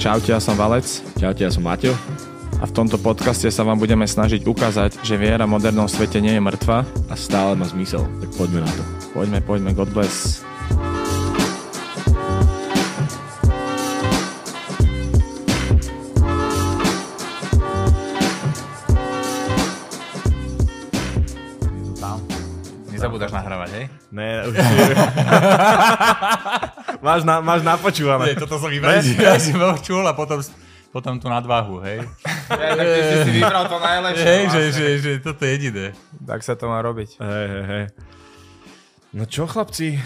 Čaute, ja som Valec. Čaute, ja som Maťo. A v tomto podcaste sa vám budeme snažiť ukázať, že viera v modernom svete nie je mŕtva. A stále má zmysel. Tak poďme na to. Poďme, God bless. Nezabúdaš nahrávať, hej? Ne, už máš napočúvané. Nie, toto som vybral. Ja si bol čul a potom tú nadváhu, hej? Tak ty si vybral to najlepšie. Hej, že toto je jediné. Tak sa to má robiť. Hej. No čo, chlapci?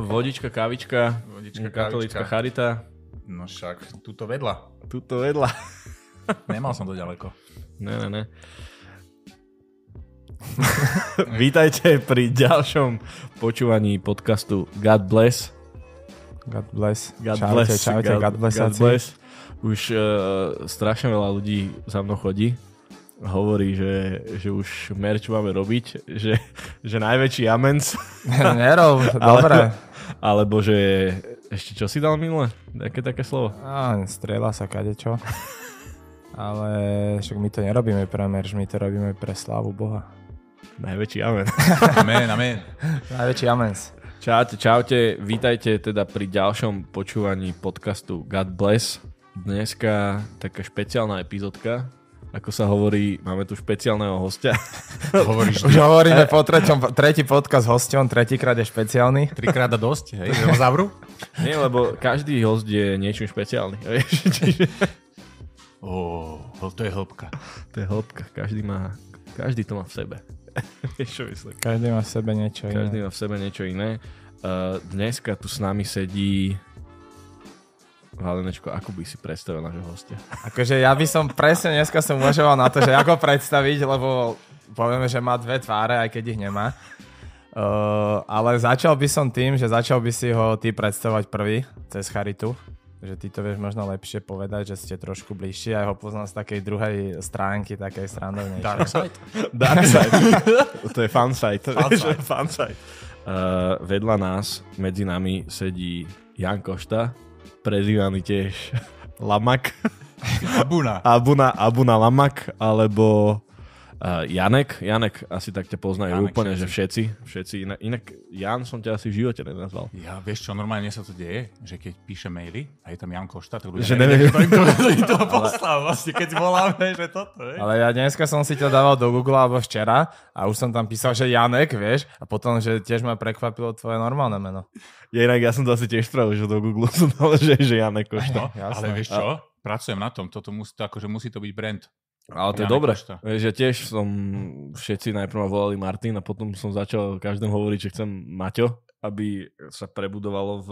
Vodička, kávička, katolícka charita. No však, tuto vedľa. Tuto vedľa. Nemal som to ďaleko. Ne. Vítajte pri ďalšom počúvaní podcastu God Bless. God bless. Čaute, God bless. God bless. Už strašne veľa ľudí za mnou chodí. Hovorí, že už merch máme robiť, že najväčší amens. Nerov, dobre. Alebo že ešte čo si dal minule? Také slovo? Strieľa sa kadečo. Ale však my to nerobíme pre merch, my to robíme pre slávu Boha. Najväčší amen. Amen. Najväčší amens. Čaute, vítajte teda pri ďalšom počúvaní podcastu God Bless. Dneska taká špeciálna epizódka. Ako sa hovorí, máme tu špeciálneho hostia. Už hovoríme po tretí podcast s hosťom, tretíkrát je špeciálny. Trikrát a dosť, hej? Zavru? Nie, lebo každý host je niečím špeciálny. To je hĺbka. To je hĺbka, každý to má v sebe. Vieš, čo myslím? Každý má v sebe niečo iné. Každý má v sebe niečo iné. Dneska tu s nami sedí Valenečko, ako by si predstavil nášho hostia? Akože ja by som presne dneska som uvažoval na to, že ako predstaviť, lebo povieme, že má dve tváre, aj keď ich nemá. Ale začal by som tým, že začal by si ho ty predstavovať prvý cez charitu. Že ty to vieš možno lepšie povedať, že ste trošku bližšie. Ja ho poznám z takej druhej stránky, takej srandovnejšej. Dark side. To je fun side. Fun side. Vedľa nás, medzi nami sedí Jan Košta, prezývaný tiež Lamak. Abuna Lamak, alebo Janek, asi tak ťa poznajú Janek, úplne, že všetci. Inak Jan som ťa asi v živote nenazval. Ja, vieš čo, normálne sa to deje, že keď píše maily a je tam Jan Košta, tak ľudia neviem, kto to poslal, vlastne keď voláme, že toto je. Ale ja dneska som si to dával do Google alebo včera a už som tam písal, že Janek, vieš, a potom, že tiež ma prekvapilo tvoje normálne meno. Inak ja som to asi tiež spravil, že do Google som dal, že Janek Košta. No, ale vieš čo, pracujem na tom, toto musí to byť brand. Ale to je dobré, že tiež všetci najprv ma volali Martin a potom som začal každému hovoriť, že chcem Maťo, aby sa prebudovalo v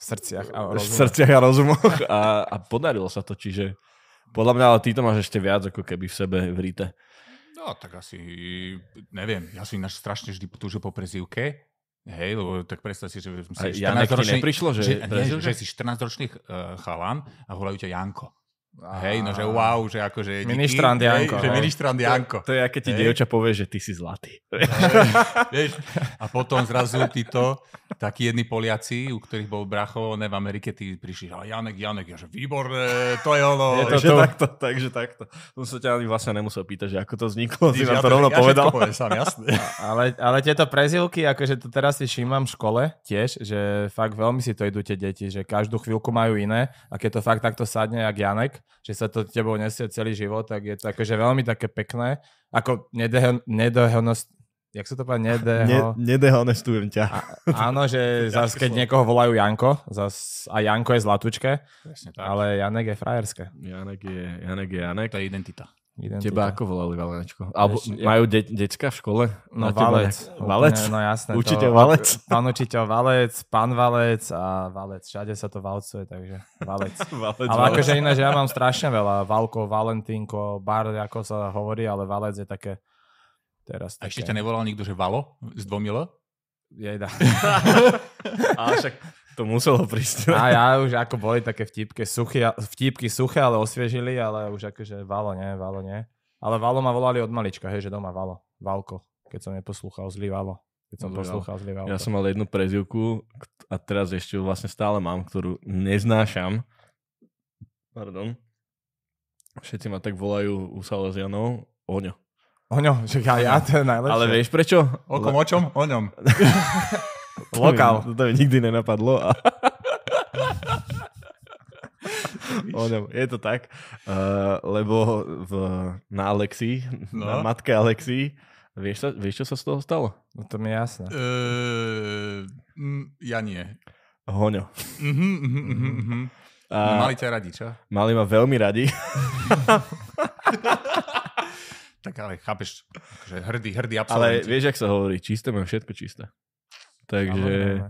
srdciach a rozumoch a podarilo sa to, čiže podľa mňa, ale ty to máš ešte viac ako keby v sebe vrite. No tak asi, neviem, ja som ináč strašne vždy túžil po prezývke. Hej, lebo tak predstav si, že si 14-ročný, neprišlo, že si 14-ročný chalan a volajú ťa Janko. Hej, no že wow, že akože Ministrant Janko. Že ministrant Janko. To je, keď ti dievča povie, že ty si zlatý. Vieš, a potom zrazu títo takí jedni Poliaci, u ktorých bol bracho, v Amerike, tí prišli, ale Janek, že výborné, to je ono. Je to takže takto. Som sa ťa ani vlastne nemusel pýtať, že ako to vzniklo, si nám to rovno povedal. Sám, jasné. Ale tieto prezývky, akože to teraz si všímam v škole tiež, že fakt veľmi si to idú tie deti, že každú chvíľku majú iné a keď to fakt takto sadne jak Janek, že sa to tebou nesie celý život, tak je to akože veľmi také pekné, ako jak sa to povedal? Nedehonestujem ťa. Áno, že zase keď niekoho volajú Janko, a Janko je zlatúčke, ale Janek je frajerské. Janek je Janek. To je identita. Teba ako volali, Valenečko? Alebo majú decka v škole? No Valec. Valec? No jasné. Učiteľ Valec? Pán učiteľ Valec, pán Valec a Valec. Všade sa to valcuje, takže Valec. Ale akože iné, že ja mám strašne veľa. Valko, Valentínko, Bar, ako sa hovorí, ale Valec je také teraz také. A ešte ťa nevolal nikto, že Valo? S 2 L? Jejda. Ale však to muselo prísť. A ja už ako boli také vtipky suché, ale osviežili, ale už akože Valo nie. Ale Valo ma volali od malička, hej, že doma Valo. Valko, keď som neposlúchal zlý Valo. Keď som poslúchal zlý Valko. Ja som mal jednu prezývku a teraz ešte ju vlastne stále mám, ktorú neznášam. Pardon. Všetci ma tak volajú u Salesianov Oňo. Oňo, že ja to je najlepšie. Ale vieš prečo? O čom? O ňom. Lokál. To mi nikdy nenapadlo. Je to tak, lebo na Alexii, na matke Alexii, vieš, čo sa z toho stalo? No to mi je jasné. Ja nie. Hoňo. Mali ťa radi, čo? Mali ma veľmi radi. Tak ale chápeš, že hrdý Ale absolvent. vieš, jak sa hovorí, čisté mám všetko čisté. Takže...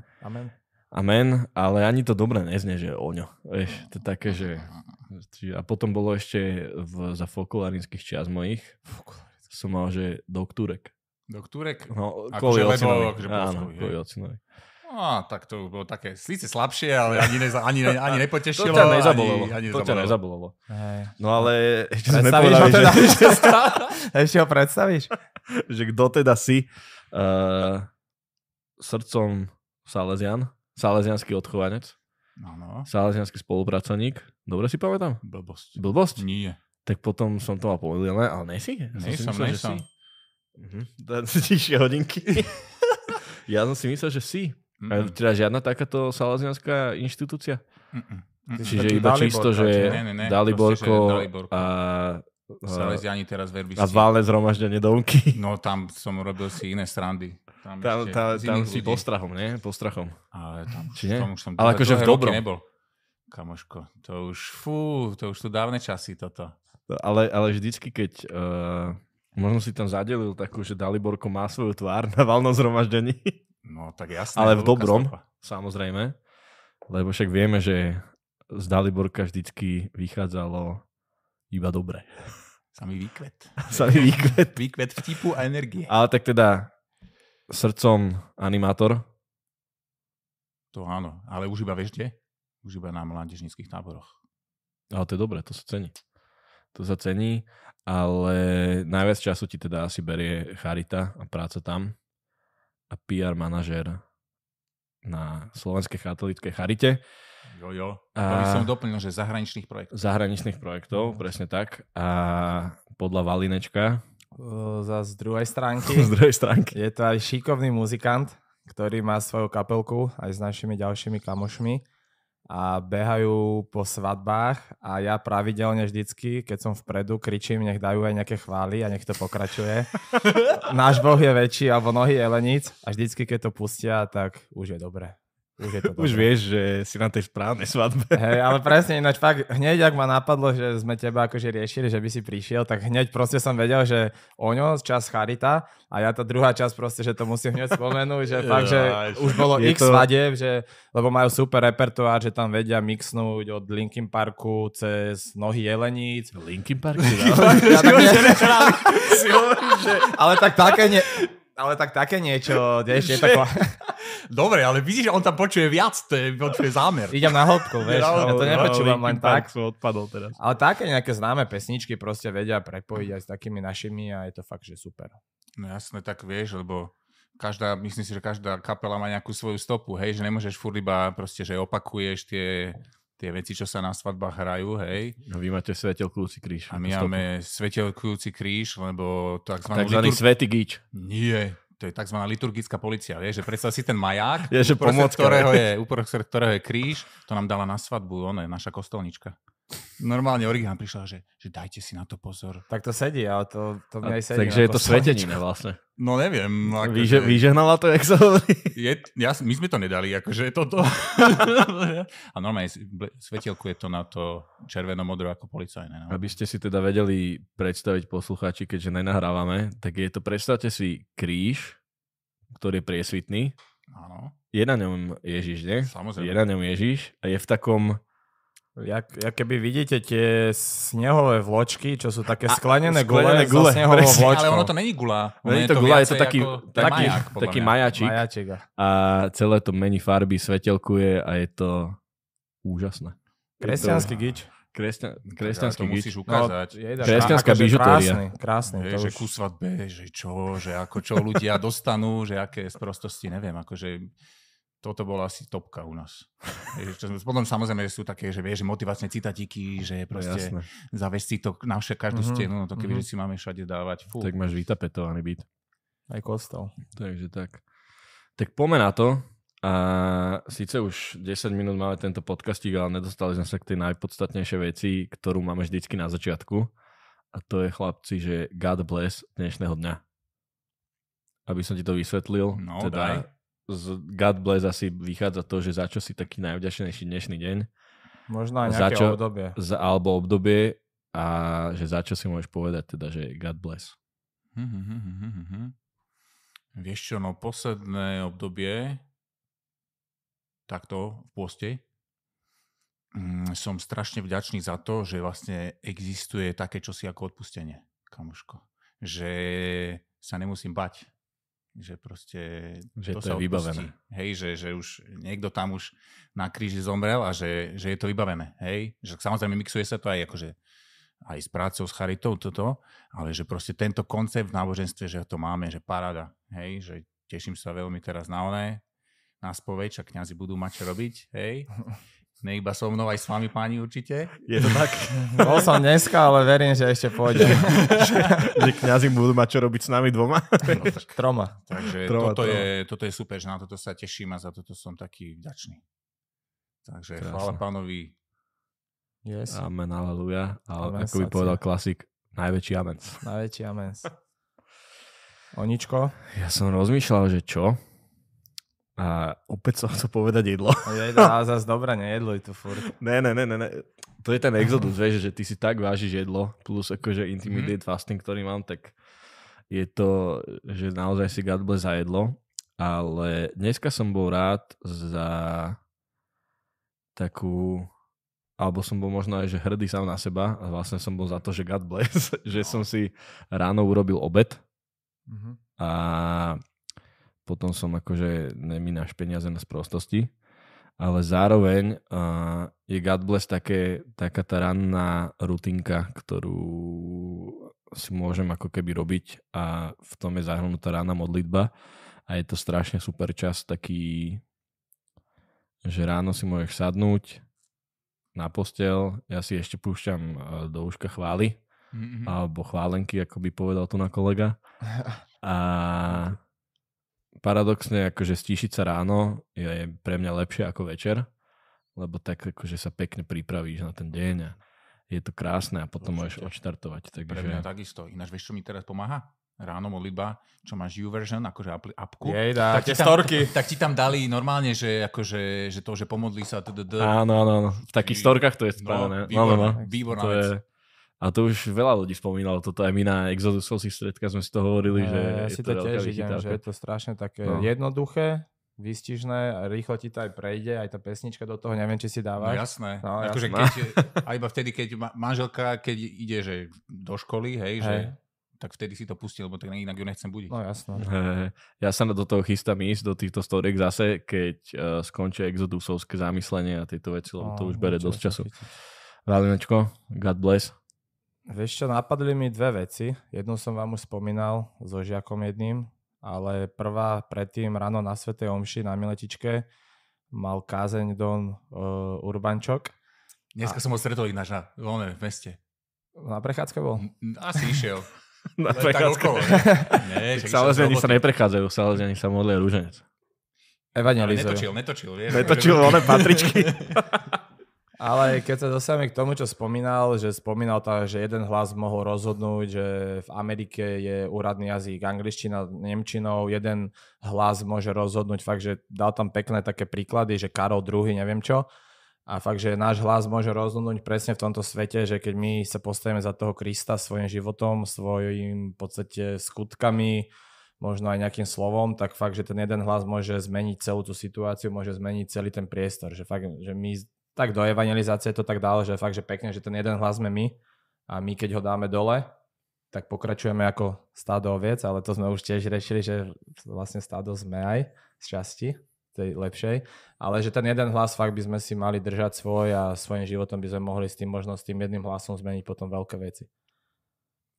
Amen. Ale ani to dobre neznie, že Oňo. Vieš, to je také, že... A potom bolo ešte za folklorínskych čias mojich. Som mal, že doktúrek. Doktúrek? No, Akože kvôli ocinovi. akože Áno, kvôli ocinovi. Tak to bolo také síce slabšie, ale ani nepotešilo. To ťa nezabolelo. Ani To ťa nezabolelo. Hej. No ale ešte sme Predstavíš ho nepovedali, teda? že, Ešte ho predstavíš? že kto teda si srdcom Salesian, salesianský odchovanec, No. salesianský spolupracovník. Dobre si pamätám? Blbosť. Nie. Tak potom som to mal pomýlené, ale nesi? Nejsom. Tišie hodinky. Ja som si myslel, že si. Teda žiadna takáto salesianská inštitúcia? Čiže Taký iba Daliborka, čisto, že Ne. Daliborko Daliborko. a Salesiani teraz verbisti. valné zhromaždenie Domky. No tam som robil si iné srandy. Tam si postrachom, nie? Postrachom. Ale tam, Či nie? tam už som Ale akože v dlhé roky dobrom. nebol. Kamoško, to už sú dávne časy toto. Ale vždycky, keď možno si tam zadelil takú, že Daliborko má svoju tvár na valnom zhromaždení. No tak jasné. Ale v dobrom, samozrejme. Lebo však vieme, že z Daliborka vždycky vychádzalo iba dobre. Samý výkvet. Samý výkvet. Výkvet vtipu a energie. Ale tak teda srdcom animátor. To áno, ale už iba vieš kde? Už iba na mládežníckych táboroch. Ale to je dobré, to sa cení. To sa cení, ale najviac času ti teda asi berie charita a práca tam a PR manažér na Slovenskej katolíckej charite. Jo. To by som doplnil, že zahraničných projektov. Zahraničných projektov, presne tak. A podľa Valinečka Z druhej stránky. z druhej stránky. Je to aj šikovný muzikant, ktorý má svoju kapelku aj s našimi ďalšími kamošmi a behajú po svadbách a ja pravidelne vždycky, keď som vpredu, kričím, nech dajú aj nejaké chvály a nech to pokračuje. Náš Boh je väčší, alebo nohy jeleníc a vždycky, keď to pustia, tak už je dobré. Už vieš, že si na tej správnej svadbe. Hej, ale presne ináč fakt, hneď ak ma napadlo, že sme teba akože riešili, že by si prišiel, tak hneď proste som vedel, že Oňo, čas charita a ja tá druhá časť proste, že to musím hneď spomenúť, že fakt, že už bolo x svadieb, že, lebo majú super repertoár, že tam vedia mixnúť od Linkin Parku cez nohy jeleníc. Linkin Park? Ale tak také niečo, vieš, je to... Dobre, ale vidíš, že on tam počuje viac, to je zámer. Idem na hĺbku, vieš, ja to nepočúvam len tak. Som odpadol teraz. Ale také nejaké známe pesničky proste vedia prepojiť aj s takými našimi a je to fakt, že super. No jasné, tak vieš, lebo myslím si, že každá kapela má nejakú svoju stopu, hej, že nemôžeš furt iba proste, že opakuješ tie veci, čo sa na svadbách hrajú, hej. No vy máte svetelkujúci kríž. A my máme svetelkujúci kríž, lebo takzvaný svätý gíč. Nie, to je tzv. Liturgická polícia, vieš, že predstav si ten maják, uprostred ktorého je kríž, to nám dala na svadbu, naša kostolnička. Normálne origán prišla, že dajte si na to pozor. Tak to sedí, ale to mne aj sedí. Takže je to svetenina vlastne. No neviem. Vyžehnala to, jak sa hovorí? My sme to nedali, akože toto. A normálne svetielkuje to na to červeno-modro ako policajné. No. Aby ste si teda vedeli predstaviť poslucháči, keďže nenahrávame, tak je to, predstavte si kríž, ktorý je priesvitný. Áno. Je na ňom Ježiš, nie? Samozrejme. Je na ňom Ježiš a je v takom... Jak keby vidíte tie snehové vločky, čo sú také sklenené sklenené gule so snehovou vločkou. Ale ono to není gula. Není to gula, je to taký majáčik. A celé to mení farby, svetelkuje a je to úžasné. Kresťanský gič. Kresťanský gič. Musíš ukázať. Kresťanská bižutéria. Krásny. Že ku svadbe, že čo ľudia dostanú, že aké sprostosti, neviem, akože... toto bola asi topka u nás. Potom samozrejme, že sú také, že vieš, že motivačné citatíky, že proste zavesť si to na každú stenu, no to keby, že si máme všade dávať. Fú. Tak máš vytapetovaný byt. Aj kostol. Takže tak. Tak poďme na to. A síce už 10 minút máme tento podcastík, ale nedostali sme sa k tej najpodstatnejšej veci, ktorú máme vždycky na začiatku. A to je, chlapci, že God bless dnešného dňa. Aby som ti to vysvetlil. No, teda z God bless asi vychádza to, že za čo si taký najvďačnejší dnešný deň. Možno aj nejaké obdobie. Alebo obdobie a že za čo si môžeš povedať teda, že God bless. Vieš čo, no posledné obdobie takto v pôste som strašne vďačný za to, že vlastne existuje také čosi ako odpustenie, kamoško. Že sa nemusím bať. Že proste že to je vybavené. Hej, že už niekto tam už na kríži zomrel a že je to vybavené. Hej, že samozrejme mixuje sa to aj akože aj s prácou, s charitou, toto, ale že proste tento koncept v náboženstve, že to máme, že paráda. Hej, že teším sa veľmi teraz na spoveď, však kňazi budú mať čo robiť. Hej. Ne iba so mnou, aj s vami, páni, určite. Je to tak? Bol som dneska, ale verím, že ešte pôjde. Že kňazi budú mať čo robiť s nami dvoma? No, Troma. Takže toto je super, že na toto sa teším a za toto som taký vďačný. Takže chvála pánovi. Yes. Amen, aleluja. Ale ako by povedal klasik, najväčší amen. Najväčší amen. Oničko? Ja som rozmýšľal, že čo? A opäť som chcel povedať jedlo. A zase dobré, nejedluj tu furt. Ne. To je ten exodus, vieš, že ty si tak vážiš jedlo, plus akože intermediate fasting, ktorý mám, tak je to, že naozaj si God bless za jedlo. Ale dneska som bol rád za takú, alebo som bol možno aj, že hrdý sám na seba a vlastne som bol za to, že God bless, že som si ráno urobil obed a potom som akože nemínaš peniaze na sprostosti, ale zároveň je God bless taká tá ranná rutinka, ktorú si môžem ako keby robiť a v tom je zahrnutá ranná modlitba a je to strašne super čas taký, že ráno si môžeš sadnúť na posteľ, ja si ešte púšťam do uška chvály alebo chválenky, ako by povedal tu na kolega a paradoxne, akože stíšiť sa ráno je pre mňa lepšie ako večer, lebo tak akože sa pekne pripravíš na ten deň a je to krásne a potom môžeš odštartovať. Takže... Pre mňa takisto. Ináč vieš, čo mi teraz pomáha? Ráno modlitba, čo máš YouVersion, akože appku. Tak tie storky. Tak ti tam dali normálne, že akože, že to, že pomodlí sa. Áno. V takých storkách to je spravené. Výborná vec. A to už veľa ľudí spomínalo, toto aj my na Exodusov si stredka sme si to hovorili, že ja je si to to tiež idem, že je to strašne také jednoduché, výstižné a rýchlo ti to aj prejde, aj tá pesnička do toho, neviem, či si dávaš. No jasné. Akože keď, a iba vtedy, keď manželka, keď ide že do školy, hej. Že tak vtedy si to pustí, lebo tak inak ju nechcem budiť. No jasné. Ja sa do toho chystám ísť, do týchto storiek zase, keď skončia Exodusovské zamyslenie a tieto veci, lebo to už bere dosť času. Valinečko, God bless. Vieš čo, napadli mi dve veci. Jednu som vám už spomínal so žiakom jedným, ale prvá predtým ráno na Svätej omši na Miletičke mal kázeň Don Urbančok. Dneska som ho stretol ináč v meste. Na prechádzke bol? Asi išiel. Na prechádzke. Salesiani sa neprechádzajú, Salesiani sa modlia rúženec. Evangelizujú. Netočil, vieš. Netočil, one patričky. Ale keď sa dostaneme k tomu, čo spomínal, že spomínal to, že jeden hlas mohol rozhodnúť, že v Amerike je úradný jazyk angličtina, nemčinou, jeden hlas môže rozhodnúť fakt, že dal tam pekné také príklady, že Karol II, neviem čo. A fakt, že náš hlas môže rozhodnúť presne v tomto svete, že keď my sa postavíme za toho Krista svojim životom, svojim v podstate skutkami, možno aj nejakým slovom, tak fakt, že ten jeden hlas môže zmeniť celú tú situáciu, môže zmeniť celý ten priestor. Že fakt, že my tak do evangelizácie to tak dalo, že fakt, že pekne, že ten jeden hlas sme my a my keď ho dáme dole, tak pokračujeme ako stádo oviec, ale to sme už tiež riešili, že vlastne stádo sme aj z časti, tej lepšej, ale že ten jeden hlas fakt by sme si mali držať svoj a svojím životom by sme mohli s tým možno s tým jedným hlasom zmeniť potom veľké veci.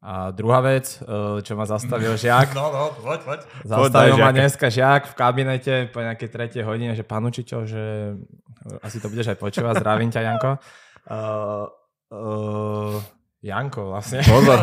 A druhá vec, čo ma zastavil žiak. Poď. Zastavil ma dneska žiak v kabinete po nejakej 3. hodine, že pán učiteľ, že asi to budeš aj počúvať. Zdravím ťa, Janko. Janko vlastne. Pozor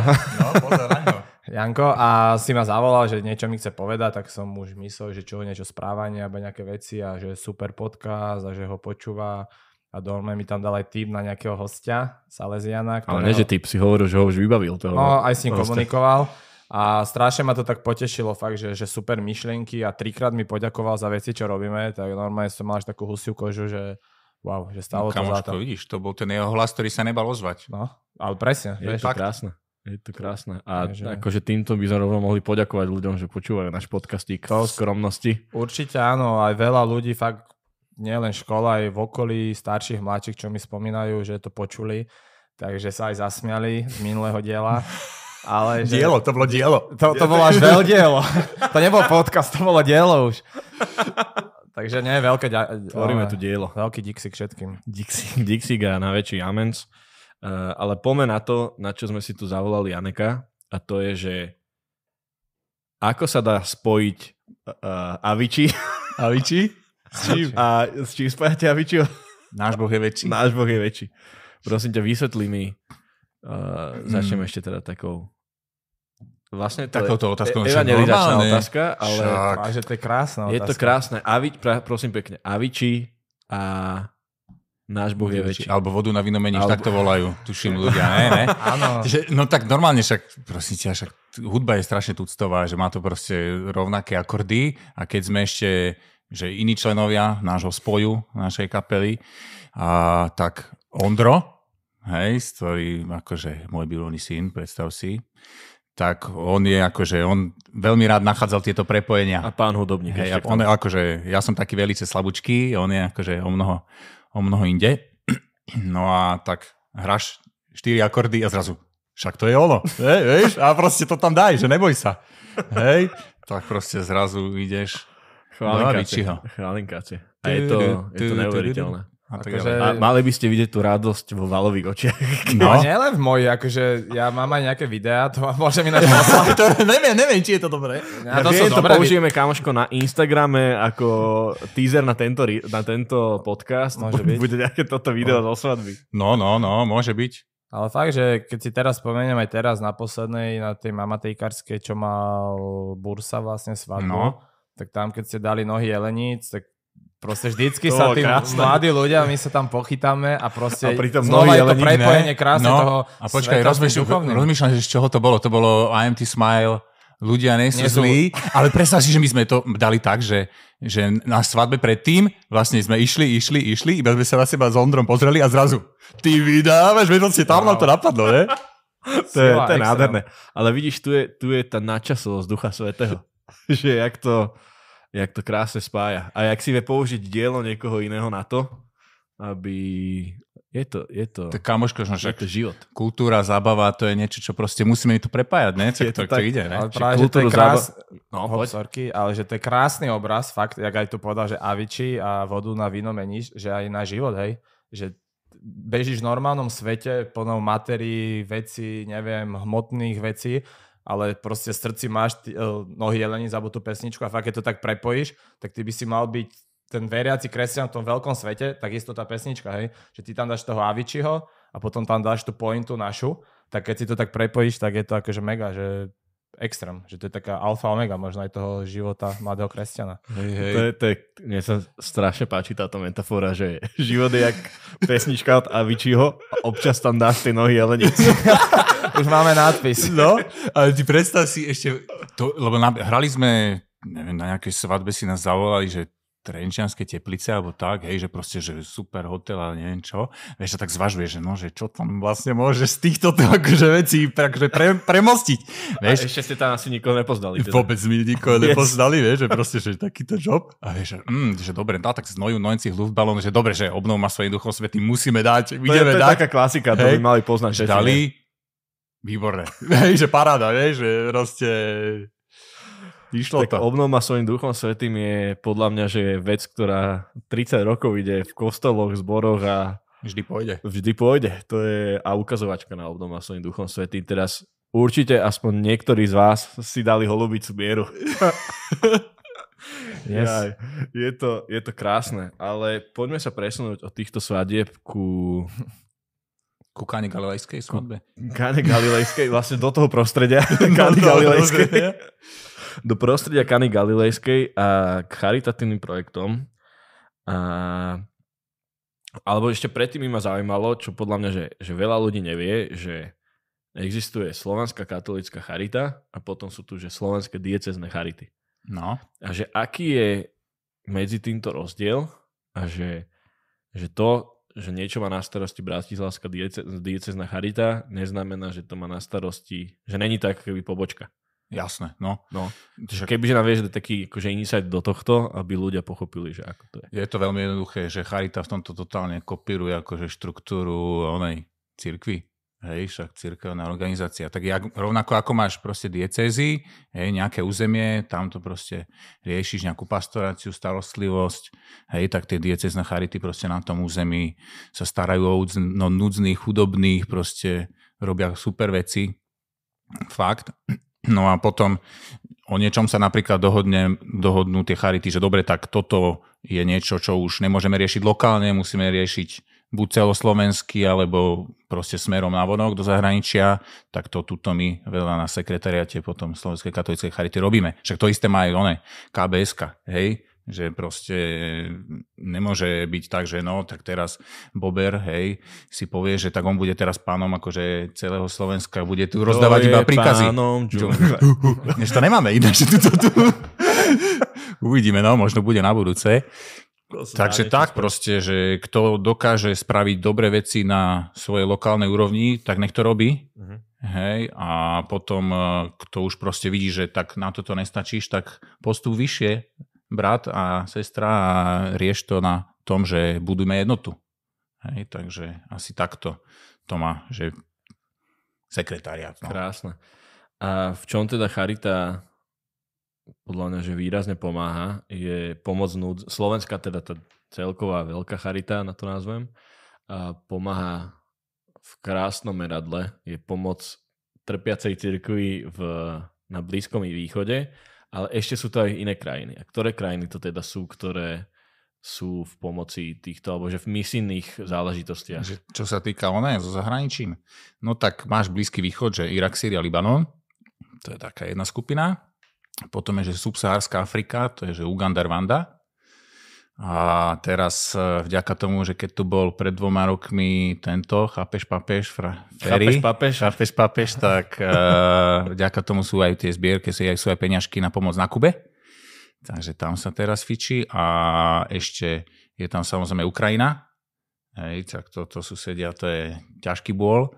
na ňo. Janko a si ma zavolal, že niečo mi chce povedať, tak som už myslel, že niečo správanie alebo nejaké veci a že super podcast a že ho počúva. A Dorme mi tam dal aj tip na nejakého hostia, Salesiana. Ale nie, že tip, si hovoril, že ho už vybavil. Toho no, aj s ním komunikoval. A strašne ma to tak potešilo, fakt, že super myšlienky a 3-krát mi poďakoval za veci, čo robíme. Tak normálne som mal až takú husiu kožu, že wow, že stalo to za to. Vidíš, to bol ten jeho hlas, ktorý sa nebal ozvať. No, ale presne. Je to krásne. Je to krásne. A akože týmto by sme rovno mohli poďakovať ľuďom, že počúvajú náš podcastík v skromnosti. Určite áno, aj veľa ľudí fakt nielen škola, aj v okolí starších, mladších, čo mi spomínajú, že to počuli, takže sa aj zasmiali z minulého diela. Ale že... Dielo, to bolo dielo. To bolo až veľdielo. To nebol podcast, to bolo dielo už. Takže nie, veľké... Tvoríme tu dielo. Veľký díksik všetkým. Díksik a najväčší amens. Ale poďme na to, na čo sme si tu zavolali Janeka, a to je, že ako sa dá spojiť Avicii? S čím spájate Aviciho? Náš Boh je väčší. Náš Boh je väčší. Prosím ťa, vysvetlí mi. Začneme ešte teda takou... Vlastne to takouto otázkou. Evangelizačná otázka, ale... že to je krásna otázka. Je to krásne. Prosím pekne. Avici a náš Boh je väčší. Alebo vodu na vínomení, tak to volajú. Tuším ľudia, ne? Áno. No tak normálne však, prosím ťa, však hudba je strašne tuctová, že má to proste rovnaké akordy a keď sme ešte... že iní členovia nášho spoju, našej kapely, tak Ondro, hej, ktorý akože môj bývalý syn, predstav si, tak on je akože, on veľmi rád nachádzal tieto prepojenia. A pán hudobník. Hej, on je akože, ja som taký velice slabúčký, on je akože o mnoho inde. No a tak hráš 4 akordy a zrazu, však to je ono, hej, vieš, a proste to tam daj, že neboj sa. Hej, tak proste zrazu ideš. Chválinkácie. A je to neuveriteľné. A mali by ste vidieť tú radosť vo Valových očiach. No, nielen v mojich, akože ja mám aj nejaké videá, to môžem ináč poslať. neviem, či je to dobré. Ja to použijeme, kamoško, na Instagrame ako teaser na tento podcast. Môže byť. Bude nejaké toto video zo svadby. No, môže byť. Ale fakt, že keď si teraz spomeniem aj teraz na poslednej, na tej mamatejkarskej, čo mal Bursa vlastne svadbu, tak tam, keď ste dali nohy jeleníc, tak proste vždycky sa tí mladí ľudia, my sa tam pochytáme a proste znova je to prepojenie krásne toho a počkaj, rozmýšľam, že z čoho to bolo. To bolo IMT Smile, ľudia nie sú zlí, ale predstav si, že my sme to dali tak, že na svadbe predtým vlastne sme išli, iba sme sa na seba s Ondrom pozreli a zrazu ty vydávaš, veď tam nám to napadlo, ne? To je nádherné. Ale vidíš, tu je tá nadčasovosť Ducha Svätého. Že jak to krásne spája. A jak si vie použiť dielo niekoho iného na to, aby... Je to kamoško, je to život. Kultúra, zábava, to je niečo, čo proste musíme to prepájať, ne? To ide, ne? Ale práve, že to je ale že to je krásny obraz, fakt, jak aj tu povedal, že Avicii a vodu na víno meníš, že aj na život, hej? Že bežíš v normálnom svete plnou matérií, veci, neviem, hmotných vecí, ale proste v srdci máš nohy jeleníc alebo tú pesničku a fakt, keď to tak prepojíš, tak ty by si mal byť ten veriaci kresťan v tom veľkom svete, takisto tá pesnička, hej, že ty tam dáš toho Aviciiho a potom tam dáš tú pointu našu, tak keď si to tak prepojíš, tak je to akože mega, že extrém, že to je taká alfa omega možno aj toho života mladého kresťana. Hej. Mne sa strašne páči táto metafora, že život je jak pesnička od Aviciiho a občas tam dáš tie nohy jelenic. Už máme nadpis. No, ale ty predstav si ešte, lebo hrali sme, neviem, na nejakej svadbe si nás zavolali, že Trenčianske Teplice alebo tak, hej, že proste, že super hotel a neviem čo. Vieš, sa tak zvažuje, že no, že čo tam vlastne môže z týchto akože vecí premostiť. Vieš? A ešte ste tam asi nikoho nepoznali. Teda. Vôbec mi nikoho nepoznali, vieš, že proste, že takýto job. A vieš, že dobre, tak znojú nojencich luftbalón, že dobre, že obnov má svojím duchom svätým, musíme dať. To je taká klasika, to by mali poznať. Že dali, výborné. Hej, že paráda, vieš, že proste... Išlo tak to. Obnov má svojím duchom svätým je podľa mňa, že je vec, ktorá 30 rokov ide v kostoloch, zboroch a vždy pôjde. Vždy pôjde. To je a ukazovačka na obnov má svojím duchom svätým. Teraz určite aspoň niektorí z vás si dali holubicu mieru. Yes. Je to krásne, ale poďme sa presunúť od týchto svadieb ku Káne Galilejskej svadbe. Káne Galilejskej, vlastne do toho prostredia Kány Galilejskej. Do prostredia Kány Galilejskej a k charitatívnym projektom. Alebo ešte predtým ma zaujímalo, čo podľa mňa, že veľa ľudí nevie, že existuje Slovenská katolícka charita a potom sú tu, že slovenské diecézne charity. No. A že aký je medzi týmto rozdiel a že to, že niečo má na starosti Bratislavská diecézna charita, neznamená, že to má na starosti, že není to ako keby pobočka. Jasné, no. Kebyže nám vieš taký akože insight do tohto, aby ľudia pochopili, že ako to je. Je to veľmi jednoduché, že charita v tomto totálne kopíruje akože štruktúru onej cirkvi. Hej, však cirkevná organizácia. Tak rovnako ako máš proste diecézy, hej, nejaké územie, tam to proste riešiš nejakú pastoráciu, starostlivosť, hej, tak tie diecézne charity proste na tom území sa starajú o núdznych, chudobných, proste robia super veci. Fakt. No a potom o niečom sa napríklad dohodnú tie charity, že dobre, tak toto je niečo, čo už nemôžeme riešiť lokálne, musíme riešiť buď celoslovenský, alebo proste smerom navonok do zahraničia, tak to tuto my veľa na sekretariate potom Slovenskej katolíckej charity robíme. Však to isté má aj KBS-ka, hej, že proste nemôže byť tak, že no, tak teraz Bober, hej, si povie, že tak on bude teraz pánom akože celého Slovenska, bude tu rozdávať iba príkazy. Než to nemáme ináč. Uvidíme, no, možno bude na budúce. Takže tak proste, že kto dokáže spraviť dobré veci na svojej lokálnej úrovni, tak nech to robí. Hej, a potom, kto už proste vidí, že tak na toto nestačíš, tak postup vyššie, brat a sestra, a rieš to na tom, že budujme jednotu. Hej, takže asi takto to má, že sekretariát. No. Krásne. A v čom teda charita podľa mňa, že výrazne pomáha, je pomoc Slovenská, teda tá celková veľká charita, na to nazvem, a pomáha v krásnom meradle, je pomoc trpiacej cirkvi na Blízkom východe, ale ešte sú to aj iné krajiny. A ktoré krajiny to teda sú, ktoré sú v pomoci týchto, alebo že v misijných záležitostiach? Čo sa týka so zahraničím, no tak máš Blízky východ, že Irak, Sýria, Libanon, to je taká jedna skupina. Potom je, že subsahárska Afrika, to je, že Uganda, Rwanda. A teraz vďaka tomu, že keď tu bol pred 2 rokmi tento, chápeš pápež, tak vďaka tomu sú aj tie zbierky, sú aj peňažky na pomoc na Kube. Takže tam sa teraz fičí. A ešte je tam samozrejme Ukrajina. Hej, tak to susedia, to je ťažký bôl.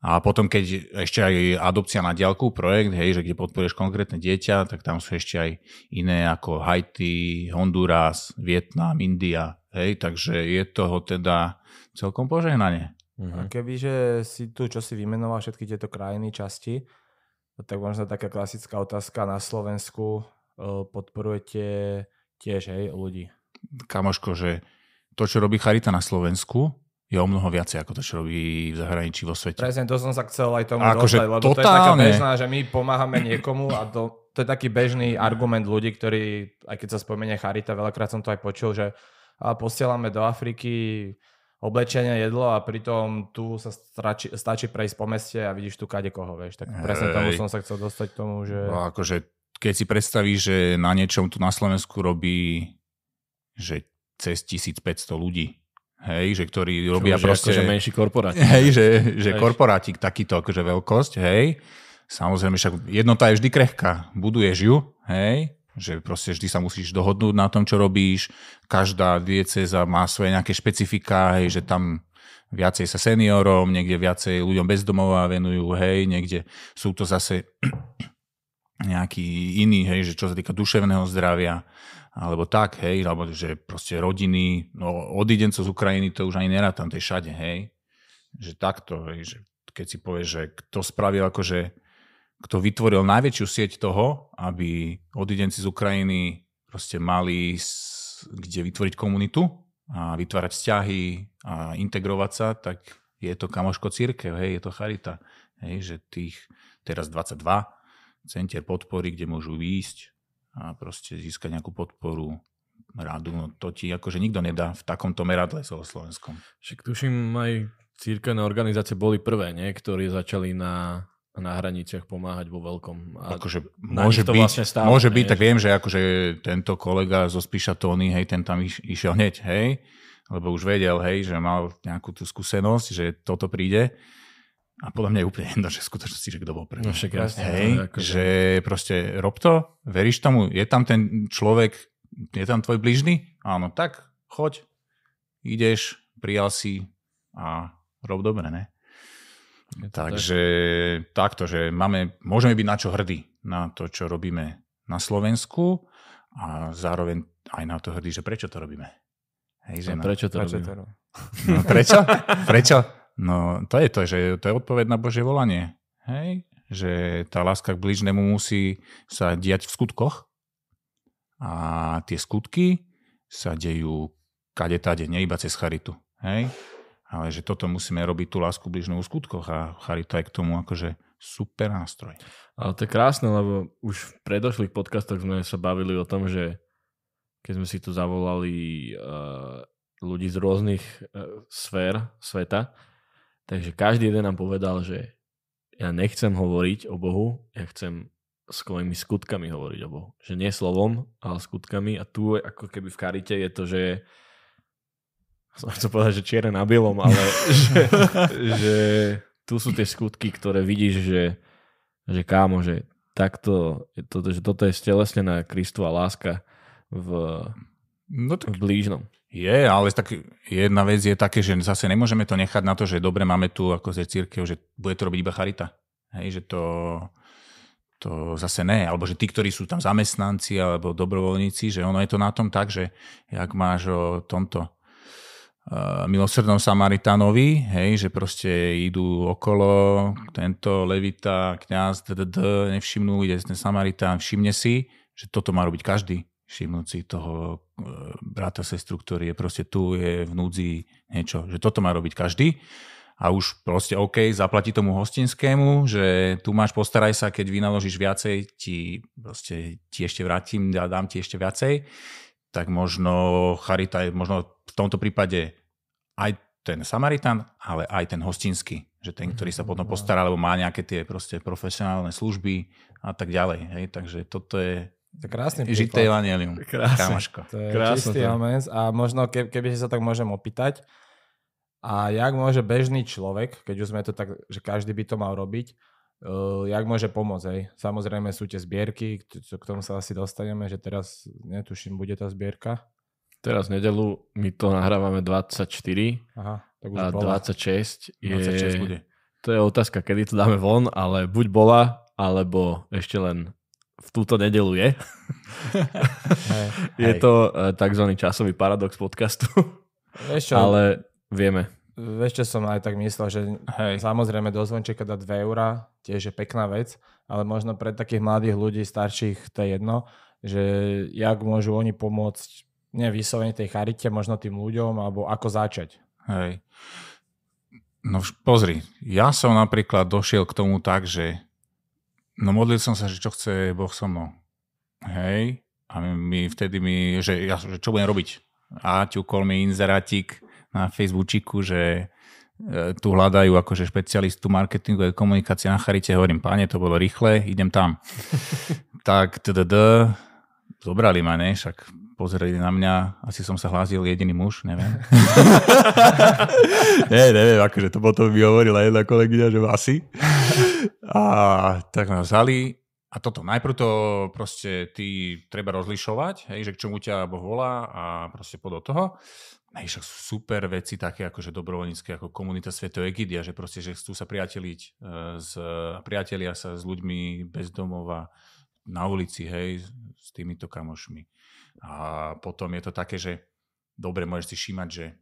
A potom, keď ešte aj adopcia na diaľku projekt, hej, že kde podporuješ konkrétne dieťa, tak tam sú ešte aj iné ako Haiti, Honduras, Vietnam, India. Hej, takže je toho teda celkom požehnanie. A kebyže si tu, čo si vymenoval všetky tieto krajiny, časti, tak možno taká klasická otázka na Slovensku, podporujete tiež, hej, ľudí? Kamoško, že to, čo robí charita na Slovensku, je o mnoho viacej ako to, čo robí v zahraničí vo svete. Presne, to som sa chcel aj tomu dostať, lebo totálne. To je taká bežná, že my pomáhame niekomu a to je taký bežný argument ľudí, ktorí, aj keď sa spomenie charita, veľakrát som to aj počul, že posielame do Afriky oblečenie, jedlo a pritom tu sa stačí prejsť po meste a vidíš tu kadekoho, vieš. Tak presne tomu som sa chcel dostať k tomu, že... No, akože, keď si predstavíš, že na niečom tu na Slovensku robí, že cez 1500 ľudí, hej, že ktorí robia proste... Akože menší korporátik. Hej, že korporátik takýto akože veľkosť, hej. Samozrejme, však jednota je vždy krehká. Buduješ ju, hej, že proste vždy sa musíš dohodnúť na tom, čo robíš. Každá diecéza má svoje nejaké špecifiká, hej, že tam viacej sa seniorom, niekde viacej ľuďom bez domova venujú, hej, niekde sú to zase nejaký iný, hej, že čo sa týka duševného zdravia, alebo tak, hej, alebo že proste rodiny, no odidencov z Ukrajiny to už ani nerátam, to je všade, hej. Že takto, hej, že keď si povieš, že kto spravil akože, kto vytvoril najväčšiu sieť toho, aby odidenci z Ukrajiny proste mali kde vytvoriť komunitu a vytvárať vzťahy a integrovať sa, tak je to kamoško cirkev, hej, je to charita. že tých teraz 22 centier podpory, kde môžu výjsť a proste získať nejakú podporu, radu, no to ti akože nikto nedá v takomto meradle celoslovenskom. Však tuším, aj cirkevné organizácie boli prvé, nie? Ktorí začali na hraniciach pomáhať vo veľkom. A akože môže byť, vlastne stále, môže byť, tak viem, že akože tento kolega zo Spiša Tony, hej, ten tam išiel hneď, hej, lebo už vedel, hej, že mal nejakú tú skúsenosť, že toto príde. A podľa mňa je úplne jedno, že v skutočnosti, že kto bol prvý. No však jasne. Hej, že proste rob to, veríš tomu, je tam ten človek, je tam tvoj bližný? Áno, tak choď, ideš, prijal si a rob dobre, ne? Takže takto, že môžeme byť na čo hrdí, na to, čo robíme na Slovensku a zároveň aj na to hrdí, že prečo to robíme. Hej, že prečo to robíme? No, prečo? Prečo? No to je to, že to je odpoveď na Božie volanie. Hej? Že tá láska k bližnému musí sa diať v skutkoch a tie skutky sa dejú kade-tade, nie iba cez charitu. Hej? Ale že toto musíme robiť, tú lásku bližnú v skutkoch a charita je k tomu akože super nástroj. Ale to je krásne, lebo už v predošlých podcastoch sme sa bavili o tom, že keď sme si tu zavolali ľudí z rôznych sfér sveta, takže každý jeden nám povedal, že ja nechcem hovoriť o Bohu, ja chcem svojimi skutkami hovoriť o Bohu. Že nie slovom, ale skutkami. A tu ako keby v charite je to, že som chcel povedať, že čierne na bielom, ale že tu sú tie skutky, ktoré vidíš, že kámo, že takto, že toto je stelesnená Kristova láska v blížnom. Je, ale tak jedna vec je také, že zase nemôžeme to nechať na to, že dobre máme tu ako ze cirkev, že bude to robiť iba charita. Hej, že to zase ne. Alebo že tí, ktorí sú tam zamestnanci alebo dobrovoľníci, že ono je to na tom tak, že jak máš o tomto milosrdnom Samaritánovi, hej, že proste idú okolo, tento levita, kňaz, nevšimnú, ide ten Samaritán, všimne si, že toto má robiť každý. Všimnúť si toho brata, sestru, ktorý je proste tu, je v núdzi, niečo, že toto má robiť každý. A už proste OK, zaplatí tomu hostinskému, že tu máš, postaraj sa, keď vynaložíš viacej, ti ešte vrátim, dám ti ešte viacej. Tak možno charita je možno v tomto prípade aj ten Samaritán, ale aj ten hostinský, že ten, ktorý sa potom postará, alebo má nejaké tie proste profesionálne služby a tak ďalej. Hej. Takže toto je krásny žité evanjelium. Kámoško. To je čistý amens. A možno, keby sa tak môžem opýtať, a jak môže bežný človek, keď už sme to tak, že každý by to mal robiť, jak môže pomôcť, hej? Samozrejme sú tie zbierky, k tomu sa asi dostaneme, že teraz, netuším, bude tá zbierka. Teraz v nedeľu my to nahrávame 24. Aha, tak už a bola. 26 bude. To je otázka, kedy to dáme von, ale buď bola, alebo ešte len v túto nedeľu je. Je to takzvaný časový paradox podcastu. Ale vieme. Vieš, čo som aj tak myslel, že samozrejme do zvončeka dá 2 eurá, tiež je pekná vec, ale možno pre takých mladých ľudí, starších, to je jedno, že jak môžu oni pomôcť, vyslovene tej charite, možno tým ľuďom, alebo ako začať. Hej. No pozri, ja som napríklad došiel k tomu tak, že modlil som sa, že čo chce Boh so mnou. Hej. A že čo budem robiť? A ťukol mi inzerátik na Facebooku, že tu hľadajú akože špecialistu marketingu a komunikácie na charite. Hovorím, páne, to bolo rýchle, idem tam. Tak zobrali ma, ne? Však pozreli na mňa, asi som sa hlásil jediný muž, neviem. neviem, akože to potom mi hovorila jedna kolegyňa, že asi. A tak ma vzali. A toto, najprv to proste treba rozlišovať, hej, že k čomu ťa Boh volá a proste podľa toho. Však sú super veci také akože dobrovoľnícke, ako komunita Svätého Egidia, že proste, že chcú sa priatelia sa s ľuďmi bez domova na ulici, hej, s týmito kamošmi. A potom je to také, že dobre, môžeš si všímať, že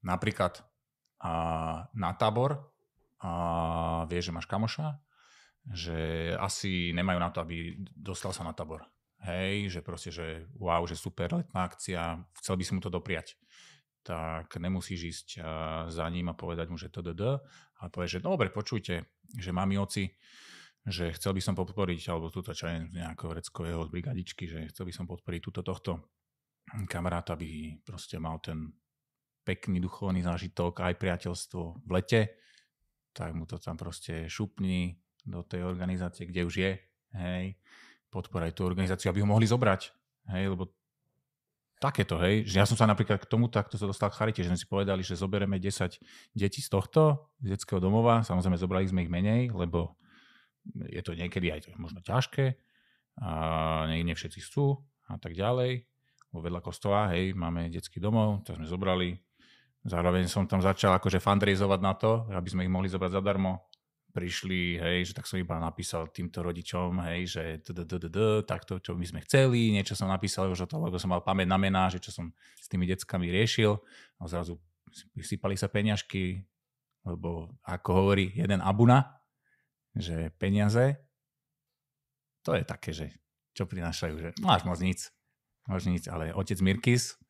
napríklad na tábor vieš, že máš kamoša, že asi nemajú na to, aby dostal sa na tábor. Hej, že proste, že wow, že super letná akcia, chcel by si mu to dopriať. tak nemusíš ísť za ním a povedať mu, že TDD, ale povieš, že dobre, počujte, že mami oci, že chcel by som podporiť, alebo túto čo je nejakého reckového z brigadičky, že chcel by som podporiť tohto kamaráta, aby proste mal ten pekný duchovný zážitok, aj priateľstvo v lete, tak mu to tam proste šupni do tej organizácie, kde už je, hej, podporaj tú organizáciu, aby ho mohli zobrať, hej, lebo takéto, hej, že ja som sa napríklad k tomu takto sa dostal k charite, že sme si povedali, že zoberieme 10 detí z tohto, z detského domova, samozrejme zobrali sme ich menej, lebo je to niekedy aj možno ťažké a nie všetci chcú a tak ďalej. Vo vedľa kostola, hej, máme detský domov, to sme zobrali. Zároveň som tam začal akože fundraizovať na to, aby sme ich mohli zobrať zadarmo. Prišli, hej, že tak som iba napísal týmto rodičom, hej, že takto, čo my sme chceli, niečo som napísal už o to, lebo som mal pamäť na mená, že čo som s tými deckami riešil a zrazu sypali sa peňažky, lebo ako hovorí jeden Abuna, že peniaze, to je také, že čo prinášajú, že máš moc nic, ale otec Mirkis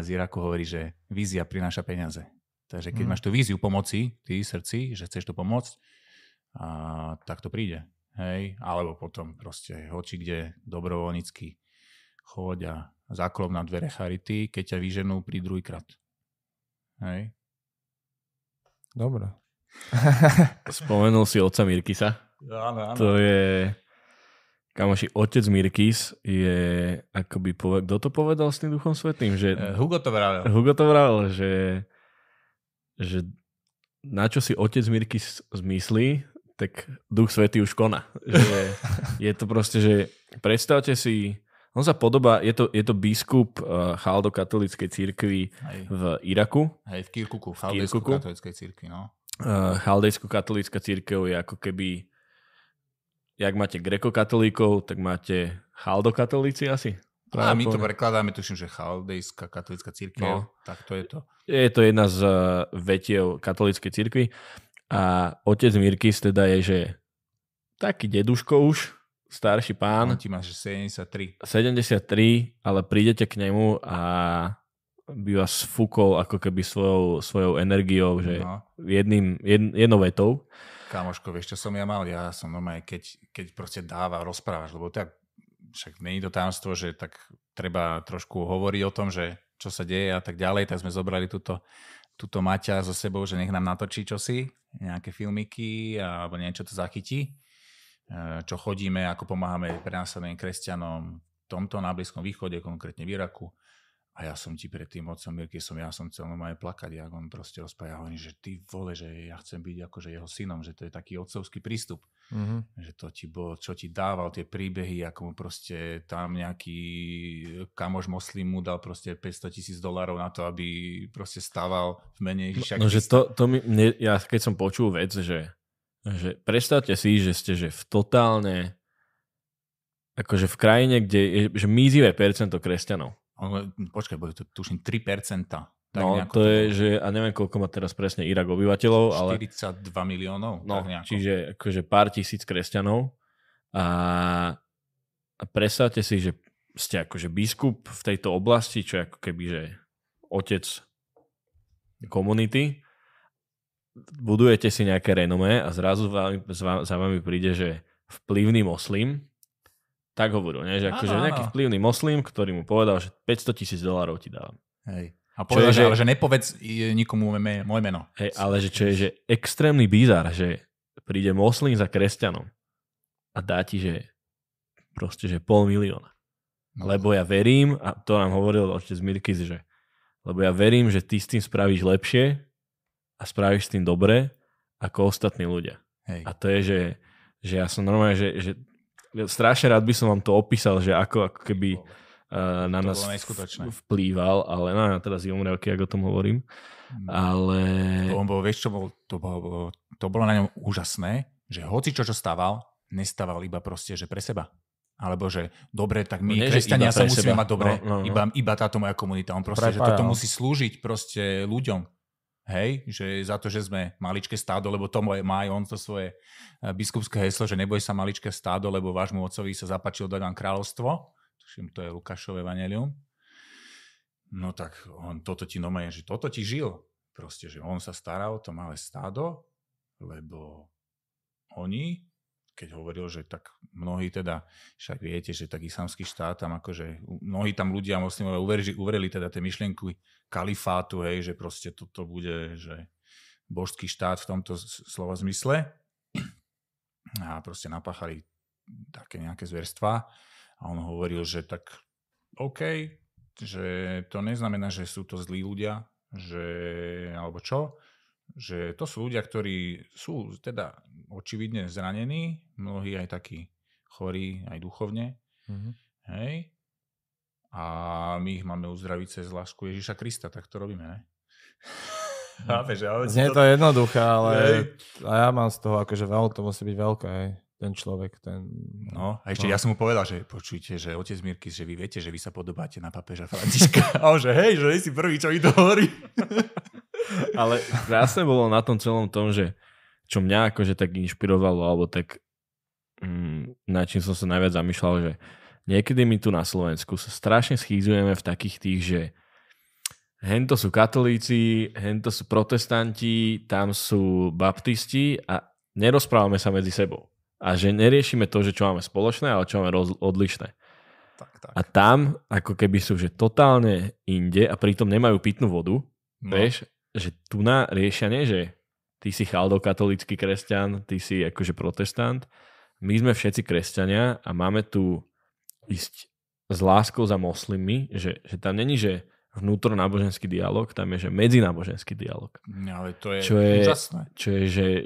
z Iraku hovorí, že vízia prináša peniaze. Takže keď máš tú víziu pomoci, ty srdci, že chceš to pomôcť, tak to príde. Hej? Alebo potom proste hoči kde dobrovoľnícky choď a zaklop na dvere charity, keď ťa vyženú pri druhýkrát. Hej? Dobre. Spomenul si otca Mirkisa. Áno. To je... Kamoši, otec Mirkis je akoby... Kto to povedal s tým Duchom Svätým? Že... Hugo to vravel, že na čo si otec Mirkis zmyslí, tak Duch Svätý už koná. Že je to proste, že predstavte si, on sa podobá, je to biskup chaldokatolíckej cirkvi v Iraku. Hej, v Kirkuku, v chaldejsko-katolíckej cirkvi, no. Chaldejsko-katolícka cirkev je ako keby, jak máte grekokatolíkov, tak máte chaldokatolíci asi. A my to prekladáme, tuším, že chaldejská katolícka cirkev, no. Tak to je to. Je to jedna z vetiev katolíckej cirkvi a otec Mirkis teda je, že taký deduško už, starší pán. On ti máš 73. 73, ale prídete k nemu a by vás fúkol ako keby svojou energiou, že jednou vetou. Kámoško, vieš, čo som ja mal? Ja som normálne, keď proste rozprávaš, lebo tak však nie je to tajomstvo, že tak treba trošku hovoriť o tom, že čo sa deje a tak ďalej, tak sme zobrali túto Maťa so sebou, že nech nám natočí čosi, nejaké filmiky alebo niečo to zachytí, čo chodíme, ako pomáhame prenasledným kresťanom v tomto na Blízkom východe, konkrétne v Iraku. A ja som ti pred tým otcom Mirkisom, ja som chcel normálne plakať, jak on proste rozpája, hovorí, že ty vole, že ja chcem byť akože jeho synom, že to je taký otcovský prístup. Že to ti bolo, čo ti dával tie príbehy, ako mu proste tam nejaký kamoš moslim mu dal proste $500,000 na to, aby proste stával v mene Ježiša Krista. No, že ja keď som počul vec, že predstavte si, že ste že v totálne akože v krajine, kde je že mízivé percento kresťanov. Počkaj, boli to tuším 3%. No, to je, že a neviem, koľko má teraz presne Irak obyvateľov, ale... 42 miliónov. No, čiže akože pár tisíc kresťanov a predstavte si, že ste akože biskup v tejto oblasti, čo je ako keby, že otec komunity, budujete si nejaké renomé a zrazu za vami príde, že vplyvný moslim, tak hovoril, nie? Že akože nejaký vplyvný moslim, ktorý mu povedal, že $500,000 ti dávam. Hej. A povedal, že nepovedz nikomu moje meno. Hej, ale že čo je, že extrémny bizár, že príde moslim za kresťanom a dá ti, že proste, že $500,000. No. Lebo ja verím, a to nám hovoril otec Mirkis, že lebo ja verím, že ty s tým spravíš lepšie a spravíš s tým dobre ako ostatní ľudia. Hej. A to je, že ja som normálne, že strašne rád by som vám to opísal, že ako keby na nás vplýval, ale no, teraz je umrelky, ako o tom hovorím. Ale... To bolo na ňom úžasné, že hoci čo stával, nestával iba proste, že pre seba. Alebo že dobre, tak my kresťania sa musíme mať dobre, iba táto moja komunita. On proste, že toto musí slúžiť proste ľuďom. Hej, že za to, že sme maličké stádo, lebo to má on to svoje biskupské heslo, že neboj sa maličké stádo, lebo vášmu otcovi sa zapáčilo dať vám kráľovstvo. Tuším, to je Lukášové evanjelium. no tak toto ti normálne, že toto ti žil. Proste, že on sa staral o to malé stádo, lebo oni, keď hovoril, že tak mnohí teda, však viete, že tak islamský štát tam akože, mnohí tam ľudia moslimovia uverili teda tej myšlienku kalifátu, hej, že proste toto bude, že božský štát v tomto slova zmysle a proste napáchali také nejaké zverstvá a on hovoril, že tak OK, že to neznamená, že sú to zlí ľudia, že, alebo čo, že to sú ľudia, ktorí sú teda očividne zranení, mnohí aj takí chorí, aj duchovne, hej, a my ich máme uzdraviť cez lásku Ježiša Krista, tak to robíme, ne? Znie to jednoduché, ale a ja mám z toho, akože to musí byť veľké, hej. Ten človek, ten... No, a ešte ja som mu povedal, že počujte, že otec Mirkis, že vy viete, že vy sa podobáte na pápeža Františka. A on, že hej, že si prvý, čo mi to hovorí. Ale krásne bolo na tom celom tom, že čo mňa akože tak inšpirovalo, alebo tak na čím som sa najviac zamýšľal, že niekedy my tu na Slovensku sa strašne schýzujeme v takých tých, že hento sú katolíci, hento sú protestanti, tam sú baptisti a nerozprávame sa medzi sebou. A že neriešime to, že čo máme spoločné, ale čo máme odlišné. Tak. A tam ako keby sú že totálne inde a pritom nemajú pitnú vodu. Vieš, že tu riešia nie, že ty si chaldokatolícky kresťan, ty si akože protestant. My sme všetci kresťania a máme tu ísť s láskou za moslimmi, že tam není, že vnútronáboženský dialog, tam je, že medzináboženský dialog. Ale to je úžasné. Čo je,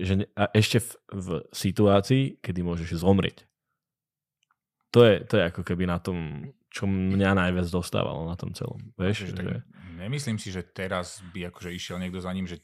že a ešte v situácii, kedy môžeš zomrieť. To je ako keby na tom, čo mňa najviac dostávalo na tom celom. Vieš, že... Nemyslím si, že teraz by akože išiel niekto za ním, že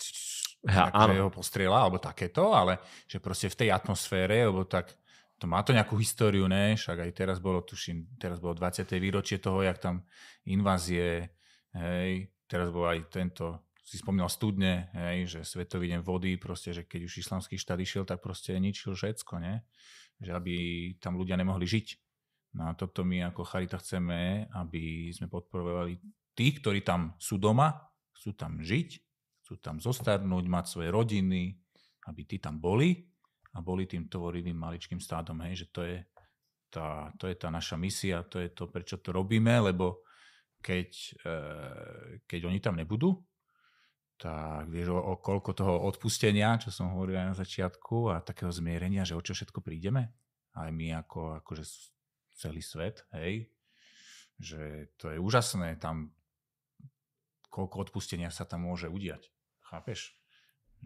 ho postrieľa, alebo takéto, ale že proste v tej atmosfére, lebo tak to má to nejakú históriu, ne? Však aj teraz bolo 20. výročie toho, jak tam invázie. Hej, teraz bol aj tento, si spomínal studne, hej, že Svetový deň vody, proste, že keď už islamský štát išiel, tak proste ničil všetko, ne? Že aby tam ľudia nemohli žiť. No a toto my ako Charita chceme, aby sme podporovali tých, ktorí tam sú doma, chcú tam žiť, chcú tam zostarnúť, mať svoje rodiny, aby tí tam boli a boli tým tvorivým maličkým stádom, hej, že to je tá naša misia, to je to, prečo to robíme, lebo keď oni tam nebudú, tak vieš o koľko toho odpustenia, čo som hovoril aj na začiatku, a takého zmierenia, že o čo všetko prídeme. Aj my akože celý svet, hej, že to je úžasné, tam koľko odpustenia sa tam môže udiať. Chápeš?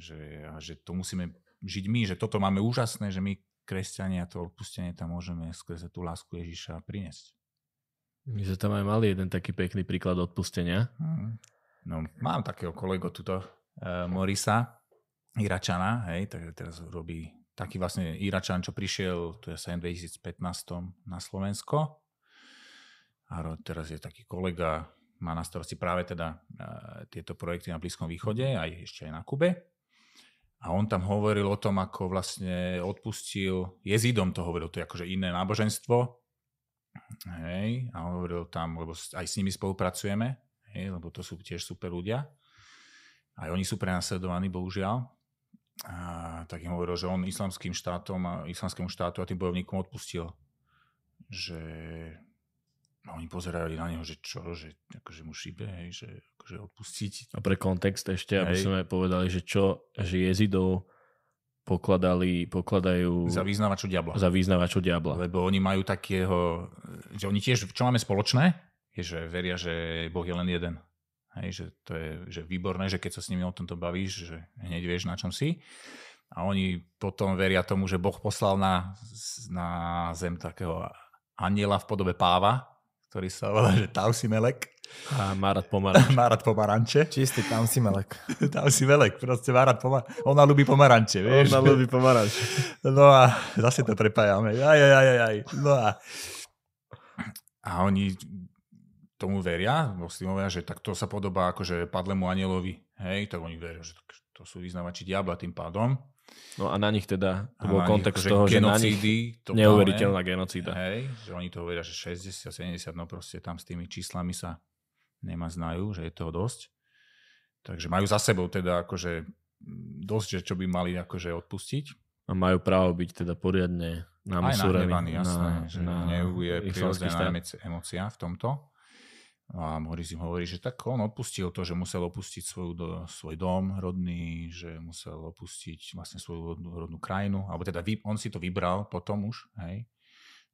Že to musíme žiť my, že toto máme úžasné, že my kresťania to odpustenie tam môžeme skrze tú lásku Ježiša priniesť. My sme tam aj mali jeden taký pekný príklad odpustenia. No, mám takého kolegu tuto, Morisa, Iračana, hej, tak teraz robí taký vlastne Iračan, čo prišiel, to je sa 2015 na Slovensko. A teraz je taký kolega, má na starosti práve teda tieto projekty na Blízkom východe, aj ešte aj na Kube. A on tam hovoril o tom, ako vlastne odpustil jezidom, to hovoril, to je akože iné náboženstvo. Hej, a hovoril tam, lebo aj s nimi spolupracujeme, hej, lebo to sú tiež super ľudia. Aj oni sú prenasledovaní, bohužiaľ. A tak im hovoril, že on islamskému štátu a tým bojovníkom odpustil. Že oni pozerali na neho, že čo, že akože mu šíbe, hej, že akože odpustiť. A pre kontext ešte, aby sme povedali, že jezidov pokladajú za význavačov diabla. Lebo oni majú takého, že oni tiež, čo máme spoločné, je, že veria, že Boh je len jeden. Hej, že to je že výborné, že keď sa s nimi o tomto bavíš, že hneď vieš, na čom si. A oni potom veria tomu, že Boh poslal na zem takého anjela v podobe páva, ktorý sa volá, že Tausi Melek. A má rád pomaranče. Má rád pomaranče. Čistý Tausi Melek. Tausi Melek, proste má rád pomaranče. Ona ľubí pomaranče, vieš. Ona ľubí pomaranče. No a zase to prepájame. No a oni tomu veria, moslimovia, že takto sa podobá akože padlému anjelovi. Hej, tak oni veria, že to sú vyznavači diabla tým pádom. No a na nich teda, to bol kontext toho, že na nich neuveriteľná genocída. Hej, že oni to hovoria, že 60, 70, no proste tam s tými číslami sa nemaznajú, že je toho dosť. Takže majú za sebou teda akože dosť, že čo by mali akože odpustiť. A majú právo byť teda poriadne namúsúrení. Aj nahnevaný, jasné. Že hnev je prirodzená emócia v tomto. A Moris im hovorí, že tak on opustil to, že musel opustiť svoj dom rodný, že musel opustiť vlastne svoju rodnú krajinu, alebo teda on si to vybral potom už, hej,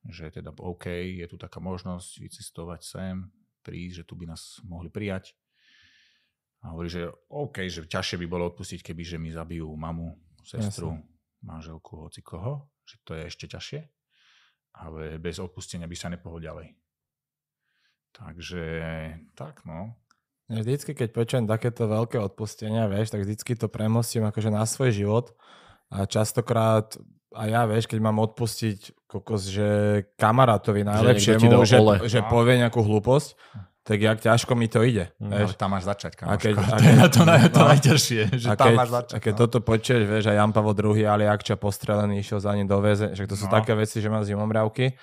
že teda OK, je tu taká možnosť vycestovať sem, prísť, že tu by nás mohli prijať. A hovorí, že OK, že ťažšie by bolo odpustiť, keby že mi zabijú mamu, sestru, manželku, hoci koho, že to je ešte ťažšie, ale bez odpustenia by sa nepohol ďalej. Takže tak, no. Vždycky, keď počujem takéto veľké odpustenia, vieš, tak vždycky to premostím akože na svoj život a častokrát a ja, vieš, keď mám odpustiť kokos, že kamarátovi najlepšiemu, že povie nejakú hlúposť, tak jak ťažko mi to ide. Ale tam máš začať, kamoško. To je to najťažšie, že tam máš začať. A keď toto počuješ, vieš, a Jan Pavel II, ale Jakča postrelený, išiel za ním do väze, že to sú také veci, že mám zimomriavky.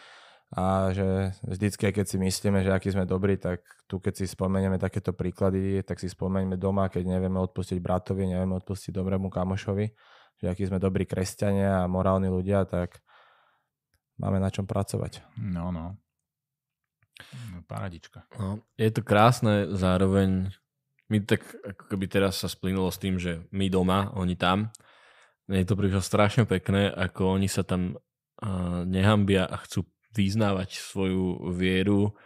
A že vždycky, keď si myslíme, že aký sme dobrí, tak tu keď si spomenieme takéto príklady, tak si spomeňme doma, keď nevieme odpustiť bratovi, nevieme odpustiť dobrému kamošovi, že akí sme dobrí kresťania a morálni ľudia, tak máme na čom pracovať. No. Paradička. No, je to krásne, zároveň mi tak ako keby teraz sa splynulo s tým, že my doma, oni tam. Mne to prišlo strašne pekné, ako oni sa tam nehambia a chcú vyznávať svoju vieru,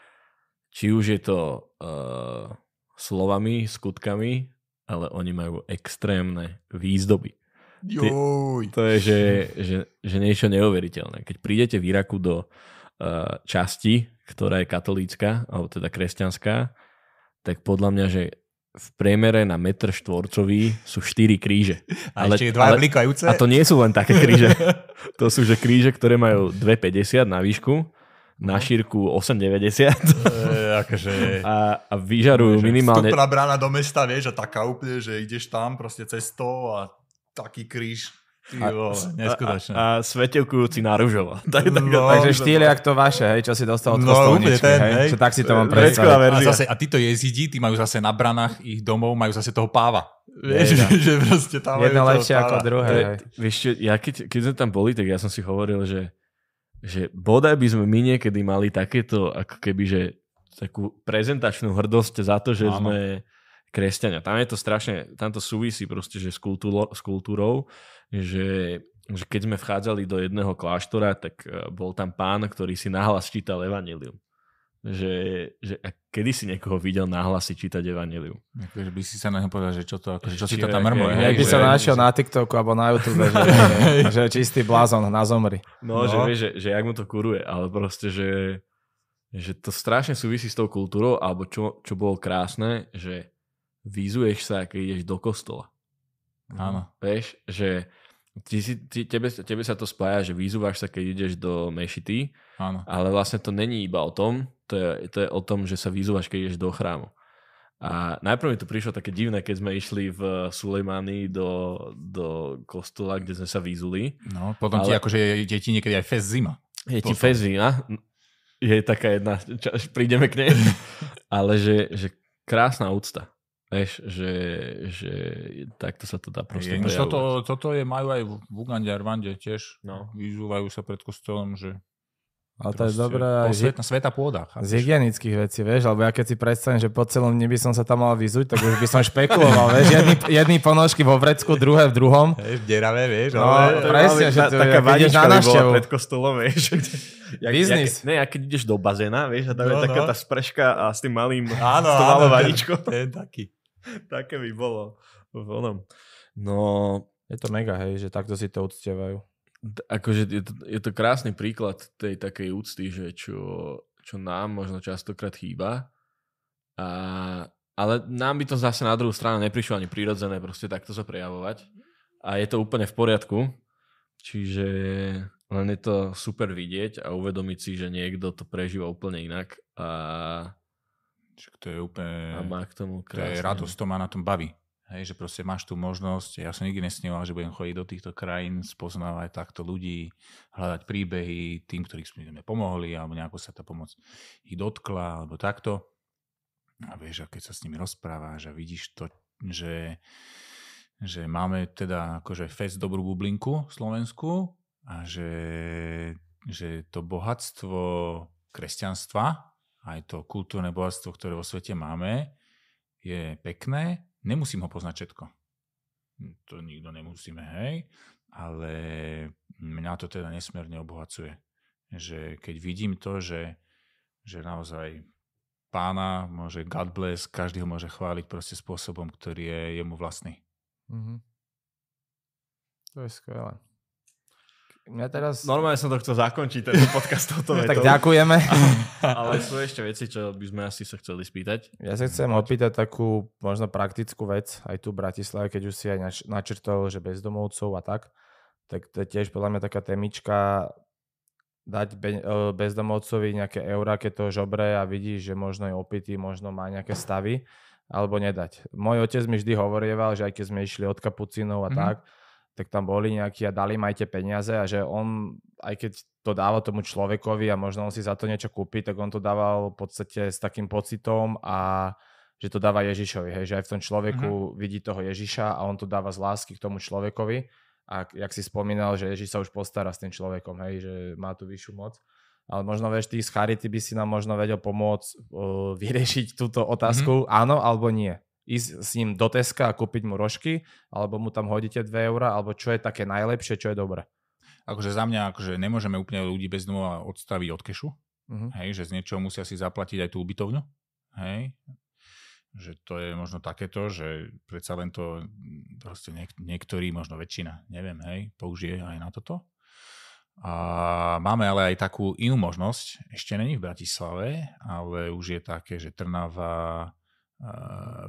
či už je to slovami, skutkami, ale oni majú extrémne výzdoby. To je, že niečo neuveriteľné. Keď prídete v Iraku do časti, ktorá je katolícka, alebo teda kresťanská, tak podľa mňa, že v priemere na metr štvorcový sú 4 kríže. A ešte je 2 blikajúce? A to nie sú len také kríže. To sú že kríže, ktoré majú 2,50 na výšku, na šírku 8,90. A vyžarujú minimálne... Vstupná brána do mesta, vieš, a taká úplne, že ideš tam proste cestou a taký kríž. Neskutočné. A svetelkujúci na ružovo. Takže štýl jak to vaše, hej, čo si dostal od kostolničky, hej? Čo tak si to mám predstaviť. A títo jezidi, tí majú zase na branách ich domov, majú zase toho páva. Vieš, že proste tam majú jedno lepšie ako druhé. Vieš čo, keď sme tam boli, tak ja som si hovoril, že bodaj by sme my niekedy mali takéto, ako keby, že takú prezentačnú hrdosť za to, že sme kresťania. Tam je to strašne, tam to súvisí proste, že s kultúrou, že keď sme vchádzali do jedného kláštora, tak bol tam pán, ktorý si nahlas čítal evanjelium. Že kedy si niekoho videl nahlas si čítať evanjelium? By si sa na ňom povedal, že čo si to tam mrmuje. Jak by sa našiel na TikToku alebo na YouTube, že čistý blázon na zomri. No, že vieš, že jak mu to kuruje, ale proste, že to strašne súvisí s tou kultúrou, alebo čo bolo krásne, že vyzuješ sa, keď ideš do kostola. Áno. Vieš, že tebe sa to spája, že vyzúvaš sa, keď ideš do mešity, áno. Ale vlastne to není iba o tom, to je o tom, že sa vyzúvaš, keď ideš do chrámu. A najprv mi to prišlo také divné, keď sme išli v Sulejmánii do kostola, kde sme sa vyzuli. No, potom ti akože je ti niekedy aj fest zima. Je ti fest zima. Je taká jedna, prídeme k nej. Ale že krásna úcta. Vieš, že takto sa to dá proste prejavovať. Toto majú aj v Ugande a Rwande tiež. No. Vyzúvajú sa pred kostolom, že... Ale to je dobré aj sveta pôda. Z hygienických vecí, vieš, lebo ja keď si predstavím, že po celom dni by som sa tam mal vyzuť, tak už by som špekuloval, vieš, jedný ponožky vo vrecku, druhé v druhom. Hej, v deravé, vieš. No, presne, že to taká vanička by bola pred kostolom, vieš. Biznis. A keď ideš do bazéna, vieš, a tam je taká tá spreška a s tým malým, áno, s tým malou vaničkou. To je taký. Také by bolo. No, je to mega, hej, že takto si to uctievajú. Akože je to krásny príklad tej takej úcty, že čo nám možno častokrát chýba. Ale nám by to zase na druhú stranu neprišlo ani prirodzené proste takto sa prejavovať. A je to úplne v poriadku. Čiže len je to super vidieť a uvedomiť si, že niekto to prežíva úplne inak. A to je úplne... A má k tomu krásne. To je radosť, to ma na tom baví. Hej, že proste máš tú možnosť, ja som nikdy nesníval, že budem chodiť do týchto krajín, spoznávať takto ľudí, hľadať príbehy tým, ktorých sme pomohli, alebo nejako sa tá pomoc ich dotkla, alebo takto. A vieš, a keď sa s nimi rozprávaš a vidíš to, že máme teda akože fest dobrú bublinku Slovensku a že to bohatstvo kresťanstva, aj to kultúrne bohatstvo, ktoré vo svete máme, je pekné. Nemusím ho poznať všetko. To nikto nemusíme, hej. Ale mňa to teda nesmierne obohacuje. Že keď vidím to, že naozaj Pána môže God bless, každý ho môže chváliť proste spôsobom, ktorý je jemu vlastný. Mm-hmm. To je skvelé. Mňa teraz... Normálne som to chcel zakončiť, tento podcast touto vetou. Tak ďakujeme. Ale sú ešte veci, čo by sme asi sa chceli spýtať. Ja sa chcem opýtať takú možno praktickú vec, aj tu v Bratislave, keď už si aj načrtol, že bezdomovcov a tak to je tiež podľa mňa taká témička dať bezdomovcovi nejaké eurá, keď to žobre a vidíš, že možno je opitý, možno má nejaké stavy, alebo nedať. Môj otec mi vždy hovorieval, že aj keď sme išli od kapucínov a tak tam boli nejakí a dali majte peniaze a že on, aj keď to dával tomu človekovi a možno on si za to niečo kúpi, tak on to dával v podstate s takým pocitom a že to dáva Ježišovi, hej, že aj v tom človeku vidí toho Ježiša a on to dáva z lásky k tomu človekovi a jak si spomínal, že Ježiš sa už postará s tým človekom, hej, že má tú vyššiu moc. Ale možno vieš, ty z Charity by si nám možno vedel pomôcť vyriešiť túto otázku, áno alebo nie. Ísť s ním do Teska a kúpiť mu rožky, alebo mu tam hodíte 2 eurá, alebo čo je také najlepšie, čo je dobré. Akože za mňa, akože nemôžeme úplne ľudí bez domova odstaviť od kešu, hej, že z niečoho musia si zaplatiť aj tú ubytovňu, hej, že to je možno takéto, že predsa len to proste niektorí, možno väčšina, neviem, hej, použije aj na toto. A máme ale aj takú inú možnosť, ešte není v Bratislave, ale už je také, že Trnava,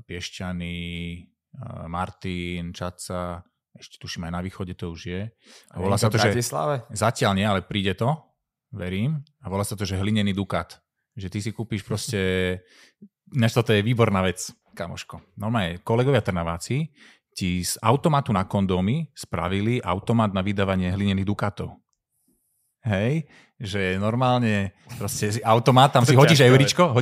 Piešťany, Martin, Čaca, ešte tuším aj na východe to už je. A volá sa to, že zatiaľ nie, ale príde to, verím. A volá sa to, že hlinený dukát. Že ty si kúpiš proste, než toto je výborná vec, kamoško. Normálne, kolegovia Trnaváci ti z automatu na kondómy spravili automat na vydávanie hlinených dukátov. Hej, že normálne proste automat, tam si hodíš euričko,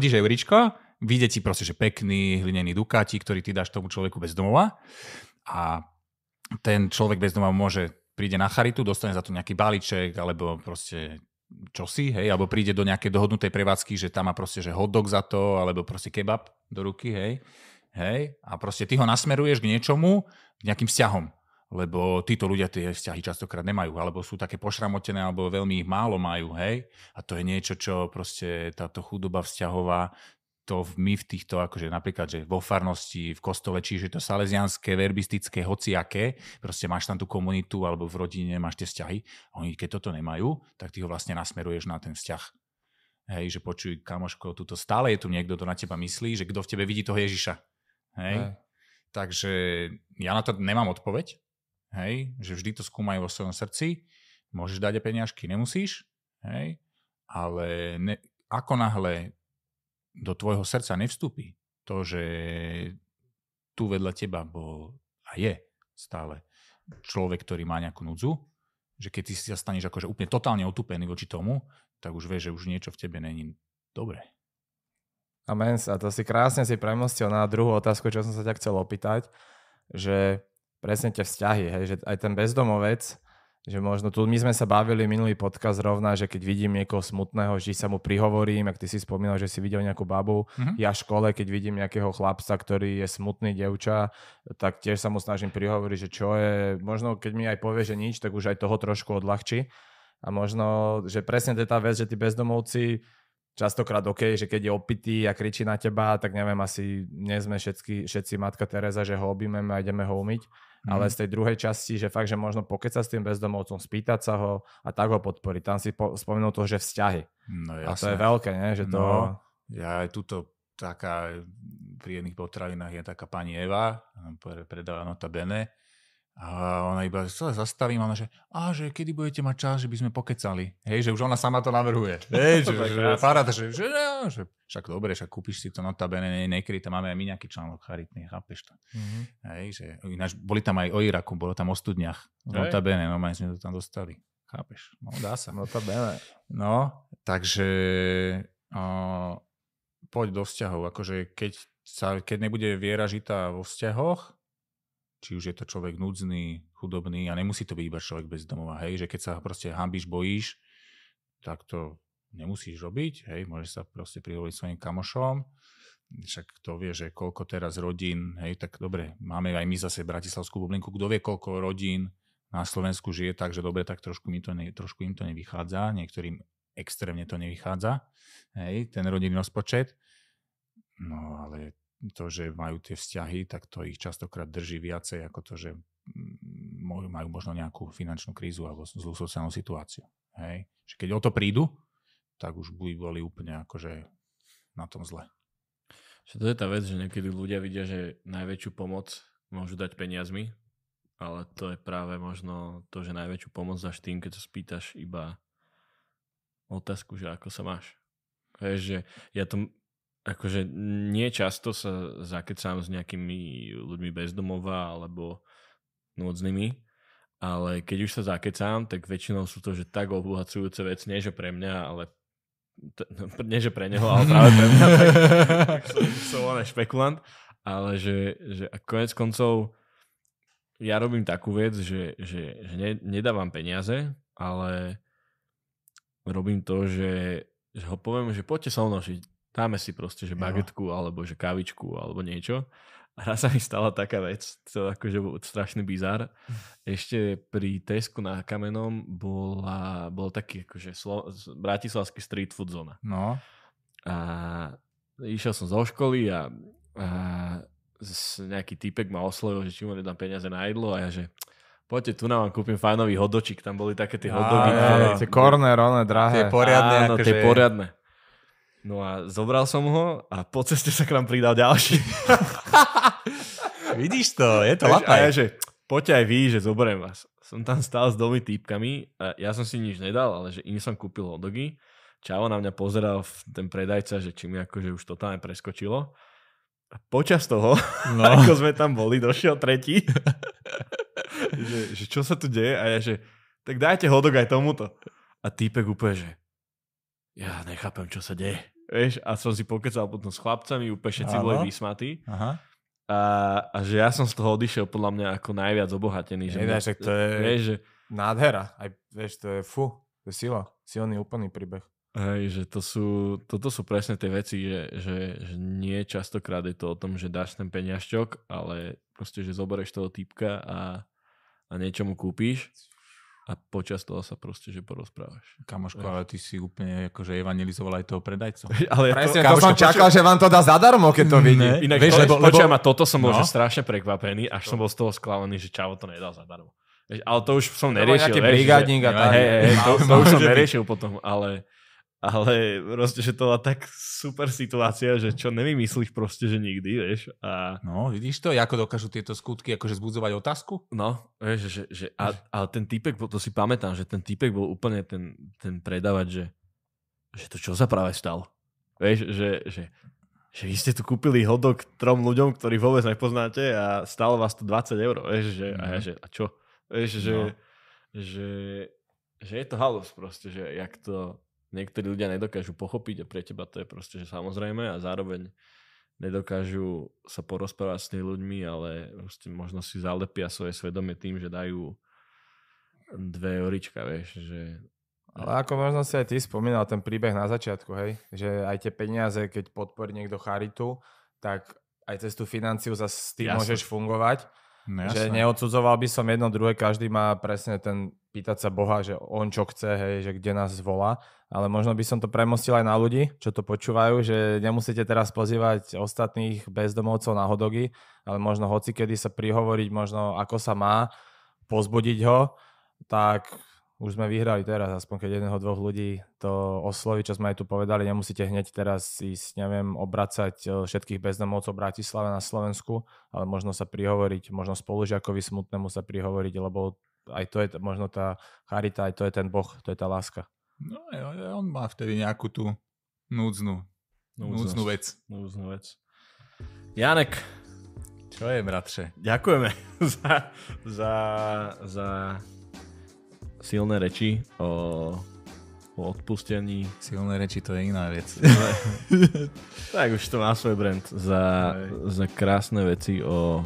vyjde ti proste, že pekný hlinený dukáti, ktorý ty dáš tomu človeku bez domova a ten človek bez domova príde na charitu, dostane za to nejaký balíček alebo proste čosi, hej, alebo príde do nejakej dohodnutej prevádzky, že tam má proste, že hotdog za to, alebo proste kebab do ruky, hej, a proste ty ho nasmeruješ k niečomu, k nejakým vzťahom. Lebo títo ľudia tie vzťahy častokrát nemajú, alebo sú také pošramotené, alebo veľmi ich málo majú, hej. A to je niečo, čo proste táto chudoba vzťahová, to my v týchto, akože napríklad, že vo farnosti, v kostole, čiže to salesianské, verbistické, hociaké, proste máš tam tú komunitu, alebo v rodine máš tie vzťahy. A oni, keď toto nemajú, tak ty ho vlastne nasmeruješ na ten vzťah. Hej, že počuj, kamoško, tuto stále je tu niekto, kto na teba myslí, že kto v tebe vidí toho Ježiša. Hej. Takže ja na to nemám odpoveď. Hej, že vždy to skúmajú vo svojom srdci, môžeš dať aj peniažky, nemusíš, hej, ale ako náhle do tvojho srdca nevstúpi to, že tu vedľa teba bol a je stále človek, ktorý má nejakú núdzu, že keď ty si sa staneš akože úplne totálne otúpený voči tomu, tak už vieš, že už niečo v tebe není dobre. Amen, a to si krásne si premostil na druhú otázku, čo som sa ťa chcel opýtať, že presne tie vzťahy, hej, že aj ten bezdomovec, že možno tu my sme sa bavili minulý podcast rovná, že keď vidím niekoho smutného, že sa mu prihovorím, ak ty si spomínal, že si videl nejakú babu, ja v škole, keď vidím nejakého chlapca, ktorý je smutný dievča, tak tiež sa mu snažím prihovoriť, že čo je, možno keď mi aj povie, že nič, tak už aj toho trošku odľahčí. A možno, že presne to je tá vec, že tí bezdomovci častokrát že keď je opitý a kričí na teba, tak neviem, asi nie sme všetci Matka Teresa, že ho objímeme a ideme ho umyť. Ale z tej druhej časti, že fakt, že možno pokecať s tým bezdomovcom, spýtať sa ho a tak ho podporiť. Tam si spomenul to, že vzťahy. No jasne. A to je veľké, nie? Že to... No, ja aj tuto taká pri jedných potravinách je taká pani Eva, predáva notabene, a ona iba sa zastaví, ona že kedy budete mať čas, že by sme pokecali. Hej, že už ona sama to navrhuje. Hej, že paráda, že však dobre, však kúpiš si to notabene, nekryté, máme aj my nejaký článok charitný, chápeš to. Hej, že ináč boli tam aj o Iraku, bolo tam o studniach. Notabene, normálne sme to tam dostali. Chápeš? No, dá sa. Notabene. No, takže poď do vzťahov. Akože keď nebude viera žitá vo vzťahoch, či už je to človek núdzny, chudobný a nemusí to byť iba človek bez domova, hej, že keď sa proste hanbíš, bojíš, tak to nemusíš robiť, hej, môžeš sa proste prihovoriť svojim kamošom, však kto vie, že koľko teraz rodín, hej, tak dobre, máme aj my zase bratislavskú bublinku, kto vie, koľko rodín na Slovensku žije tak, že dobre, tak trošku im to nevychádza, niektorým extrémne to nevychádza, hej, ten rodinný rozpočet, no ale to, že majú tie vzťahy, tak to ich častokrát drží viacej ako to, že majú možno nejakú finančnú krízu alebo zlú sociálnu situáciu, hej, že keď o to prídu, tak už boli úplne akože na tom zle. Že to je tá vec, že niekedy ľudia vidia, že najväčšiu pomoc môžu dať peniazmi, ale to je práve možno to, že najväčšiu pomoc dáš tým, keď sa spýtaš iba otázku, že ako sa máš. Vieš, že ja to akože nie často sa zakecám s nejakými ľuďmi bezdomova alebo núdznymi, ale keď už sa zakecám, tak väčšinou sú to, že tak obohacujúce vec, nie že pre mňa, ale nie že pre neho, ale práve pre mňa, tak som špekulant, ale že konec koncov ja robím takú vec, že nedávam peniaze, ale robím to, že ho poviem, že poďte so mnou, že dáme si proste, že bagetku, alebo že kávičku, alebo niečo. A raz sa mi stala taká vec, to akože strašný bizár. Ešte pri Tesku na Kamenom bol taký akože bratislavský street food zóna. No. A išiel som zo školy a nejaký týpek ma oslovil, že či mu nedám peniaze na jedlo a ja, že poďte, tu nám kúpim fajnový hotdočík, tam boli také tie hotdogy. Tie corner, one drahé. Tie poriadne. Áno, tie poriadne. No a zobral som ho a po ceste sa k nám pridal ďalší. Vidíš to, je to lapaj. A ja, že poďte aj vy, že zoberiem vás. Som tam stál s 2 týpkami a ja som si nič nedal, ale že im som kúpil hotdogy. Čavo na mňa pozeral ten predajca, že či mi akože už totálne preskočilo. A počas toho, ako sme tam boli, došiel tretí. že čo sa tu deje? A ja, že tak dajte hotdog aj tomuto. A týpek úplne, že ja nechápem, čo sa deje. Vieš, a som si pokecal potom s chlapcami, úplne všetci boli vysmatí. Aha. A že ja som z toho odišiel podľa mňa ako najviac obohatený. Že to je vieš, že nádhera. Aj, vieš, to je to je sila. Silný, úplný príbeh. Hej, že toto sú presne tie veci, že nie častokrát je to o tom, že dáš ten peniažťok, ale proste, že zoberieš toho týpka a niečo mu kúpíš. A počas toho sa proste, že porozprávaš. Kamoško, ale ty si úplne akože evangelizoval aj toho predajcu. Ale presne, to som čakal, že vám to dá zadarmo, keď to vidí. Inak, vieš, počujem, a toto som bol že strašne prekvapený, až som bol z toho sklamaný, že Čavo to nedal zadarmo. Ale to už som neriešil. Nejaký brigádnik a tak. To už som neriešil potom, ale proste, že to bola tak super situácia, že čo nevymyslíš proste, že nikdy, vieš. No, vidíš to, ako dokážu tieto skutky akože zbudzovať otázku? No, vieš, ale ten týpek, to si pamätám, že ten týpek bol úplne ten predávať, že to čo sa práve stalo. Vieš, že vy ste tu kúpili hotdog 3 ľuďom, ktorých vôbec nepoznáte a stálo vás to 20 €, vieš, a čo? Vieš, že je to halus proste, že jak to niektorí ľudia nedokážu pochopiť a pre teba to je proste, že samozrejme a zároveň nedokážu sa porozprávať s tými ľuďmi, ale proste možno si zalepia svoje svedomie tým, že dajú 2 €, vieš, že... Ale ako možno si aj ty spomínal ten príbeh na začiatku, hej, že aj tie peniaze, keď podporí niekto charitu, tak aj cez tú financiu zase s tým môžeš fungovať. No, že neodsudzoval by som jedno druhé, každý má presne pýtať sa Boha, že on čo chce, hej, že kde nás volá, ale možno by som to premostil aj na ľudí, čo to počúvajú, že nemusíte teraz pozývať ostatných bezdomovcov na hotdogy, ale možno hocikedy sa prihovoriť, možno ako sa má, pozbudiť ho, tak už sme vyhrali teraz, aspoň keď 1-2 ľudí to osloví, čo sme aj tu povedali, nemusíte hneď teraz ísť, neviem, obracať všetkých bezdomovcov v Bratislave na Slovensku, ale možno sa prihovoriť, možno spolužiakovi smutnému sa prihovoriť, lebo aj to je možno tá charita, aj to je ten Boh, to je tá láska. No, on má vtedy nejakú tú núdznu vec. Núdznu vec. Janek. Čo je, bratře? Ďakujeme za silné reči o o odpustení. Silné reči, to je iná vec. Tak už to má svoj brand. Za krásne veci o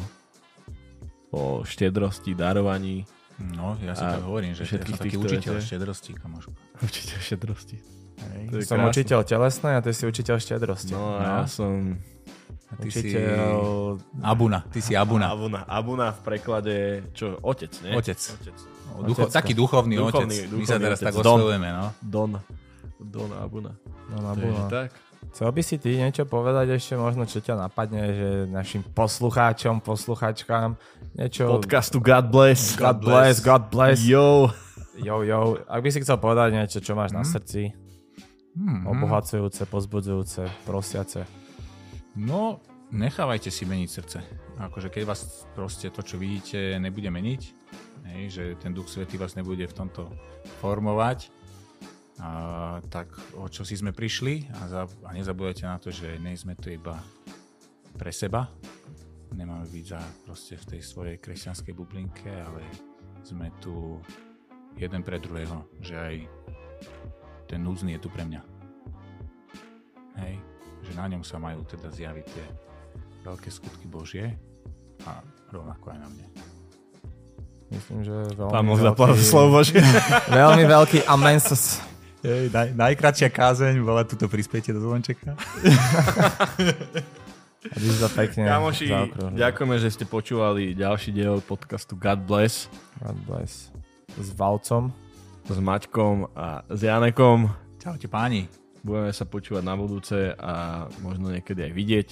štedrosti, darovaní. No, ja si tak hovorím, že ja som taký učiteľ štedrosti, kamošku. Učiteľ štedrosti. Som učiteľ telesnej a ty si učiteľ štedrosti. No a ja som... A ty učiteľ... Abuna. Ty si Abuna. Abuna v preklade, čo? Otec, nie? Otec. Taký duchovný otec. My sa teraz tak oslovujeme, no. Don Abuna. Don Abuna. Tak. Chcel by si ty niečo povedať ešte, možno čo ťa napadne, že našim poslucháčom, posluchačkám, niečo... Podcastu God Bless. God bless. Yo. Ak by si chcel povedať niečo, čo máš na srdci, obohacujúce, pozbudzujúce, prosiace. No, nechávajte si meniť srdce. Akože keď vás proste to, čo vidíte, nebude meniť, že ten Duch Svätý vás nebude v tomto formovať, tak o čo si sme prišli a nezabúdajte na to, že nie sme tu iba pre seba, nemáme byť proste v tej svojej kresťanskej bublinke, ale sme tu jeden pre druhého, že aj ten núdzny je tu pre mňa. Hej, že na ňom sa majú teda zjaviť tie veľké skutky Božie a rovnako aj na mne. Myslím, že veľmi veľký amen. Najkratšia kázeň bola tuto prispietie do zvončeka. Kamoši, ďakujeme, že ste počúvali ďalší diel podcastu God Bless. God Bless. S Valcom. S Maťkom a s Janekom. Čaute páni. Budeme sa počúvať na budúce a možno niekedy aj vidieť.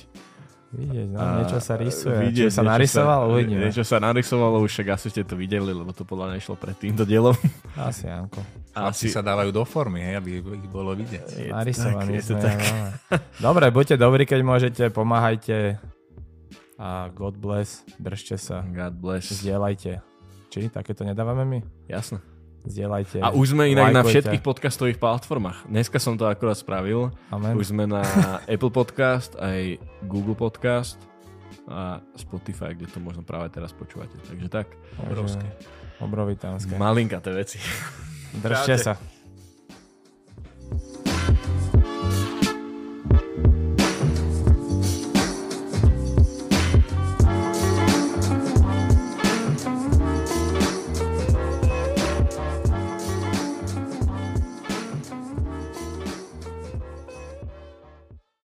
Niečo sa rysuje. Čo sa narysovalo, uvidíme. Niečo sa narysovalo, už však asi ste to videli, lebo to podľa mňa išlo pred týmto dielom. Asi, Janko. Asi sa dávajú do formy, aby ich bolo vidieť. Narysovaní sme. Dobre, buďte dobrí, keď môžete, pomáhajte. A God bless, držte sa. God bless. Zdieľajte. Či? Takéto nedávame my? Jasné. Zdieľajte. A už sme inak na všetkých podcastových platformách. Dneska som to akurát spravil. Amen. Už sme na Apple Podcast, aj Google Podcast a Spotify, kde to možno práve teraz počúvate. Takže tak. Obrovské. Obrovitánske. Malinkaté veci. Držte sa.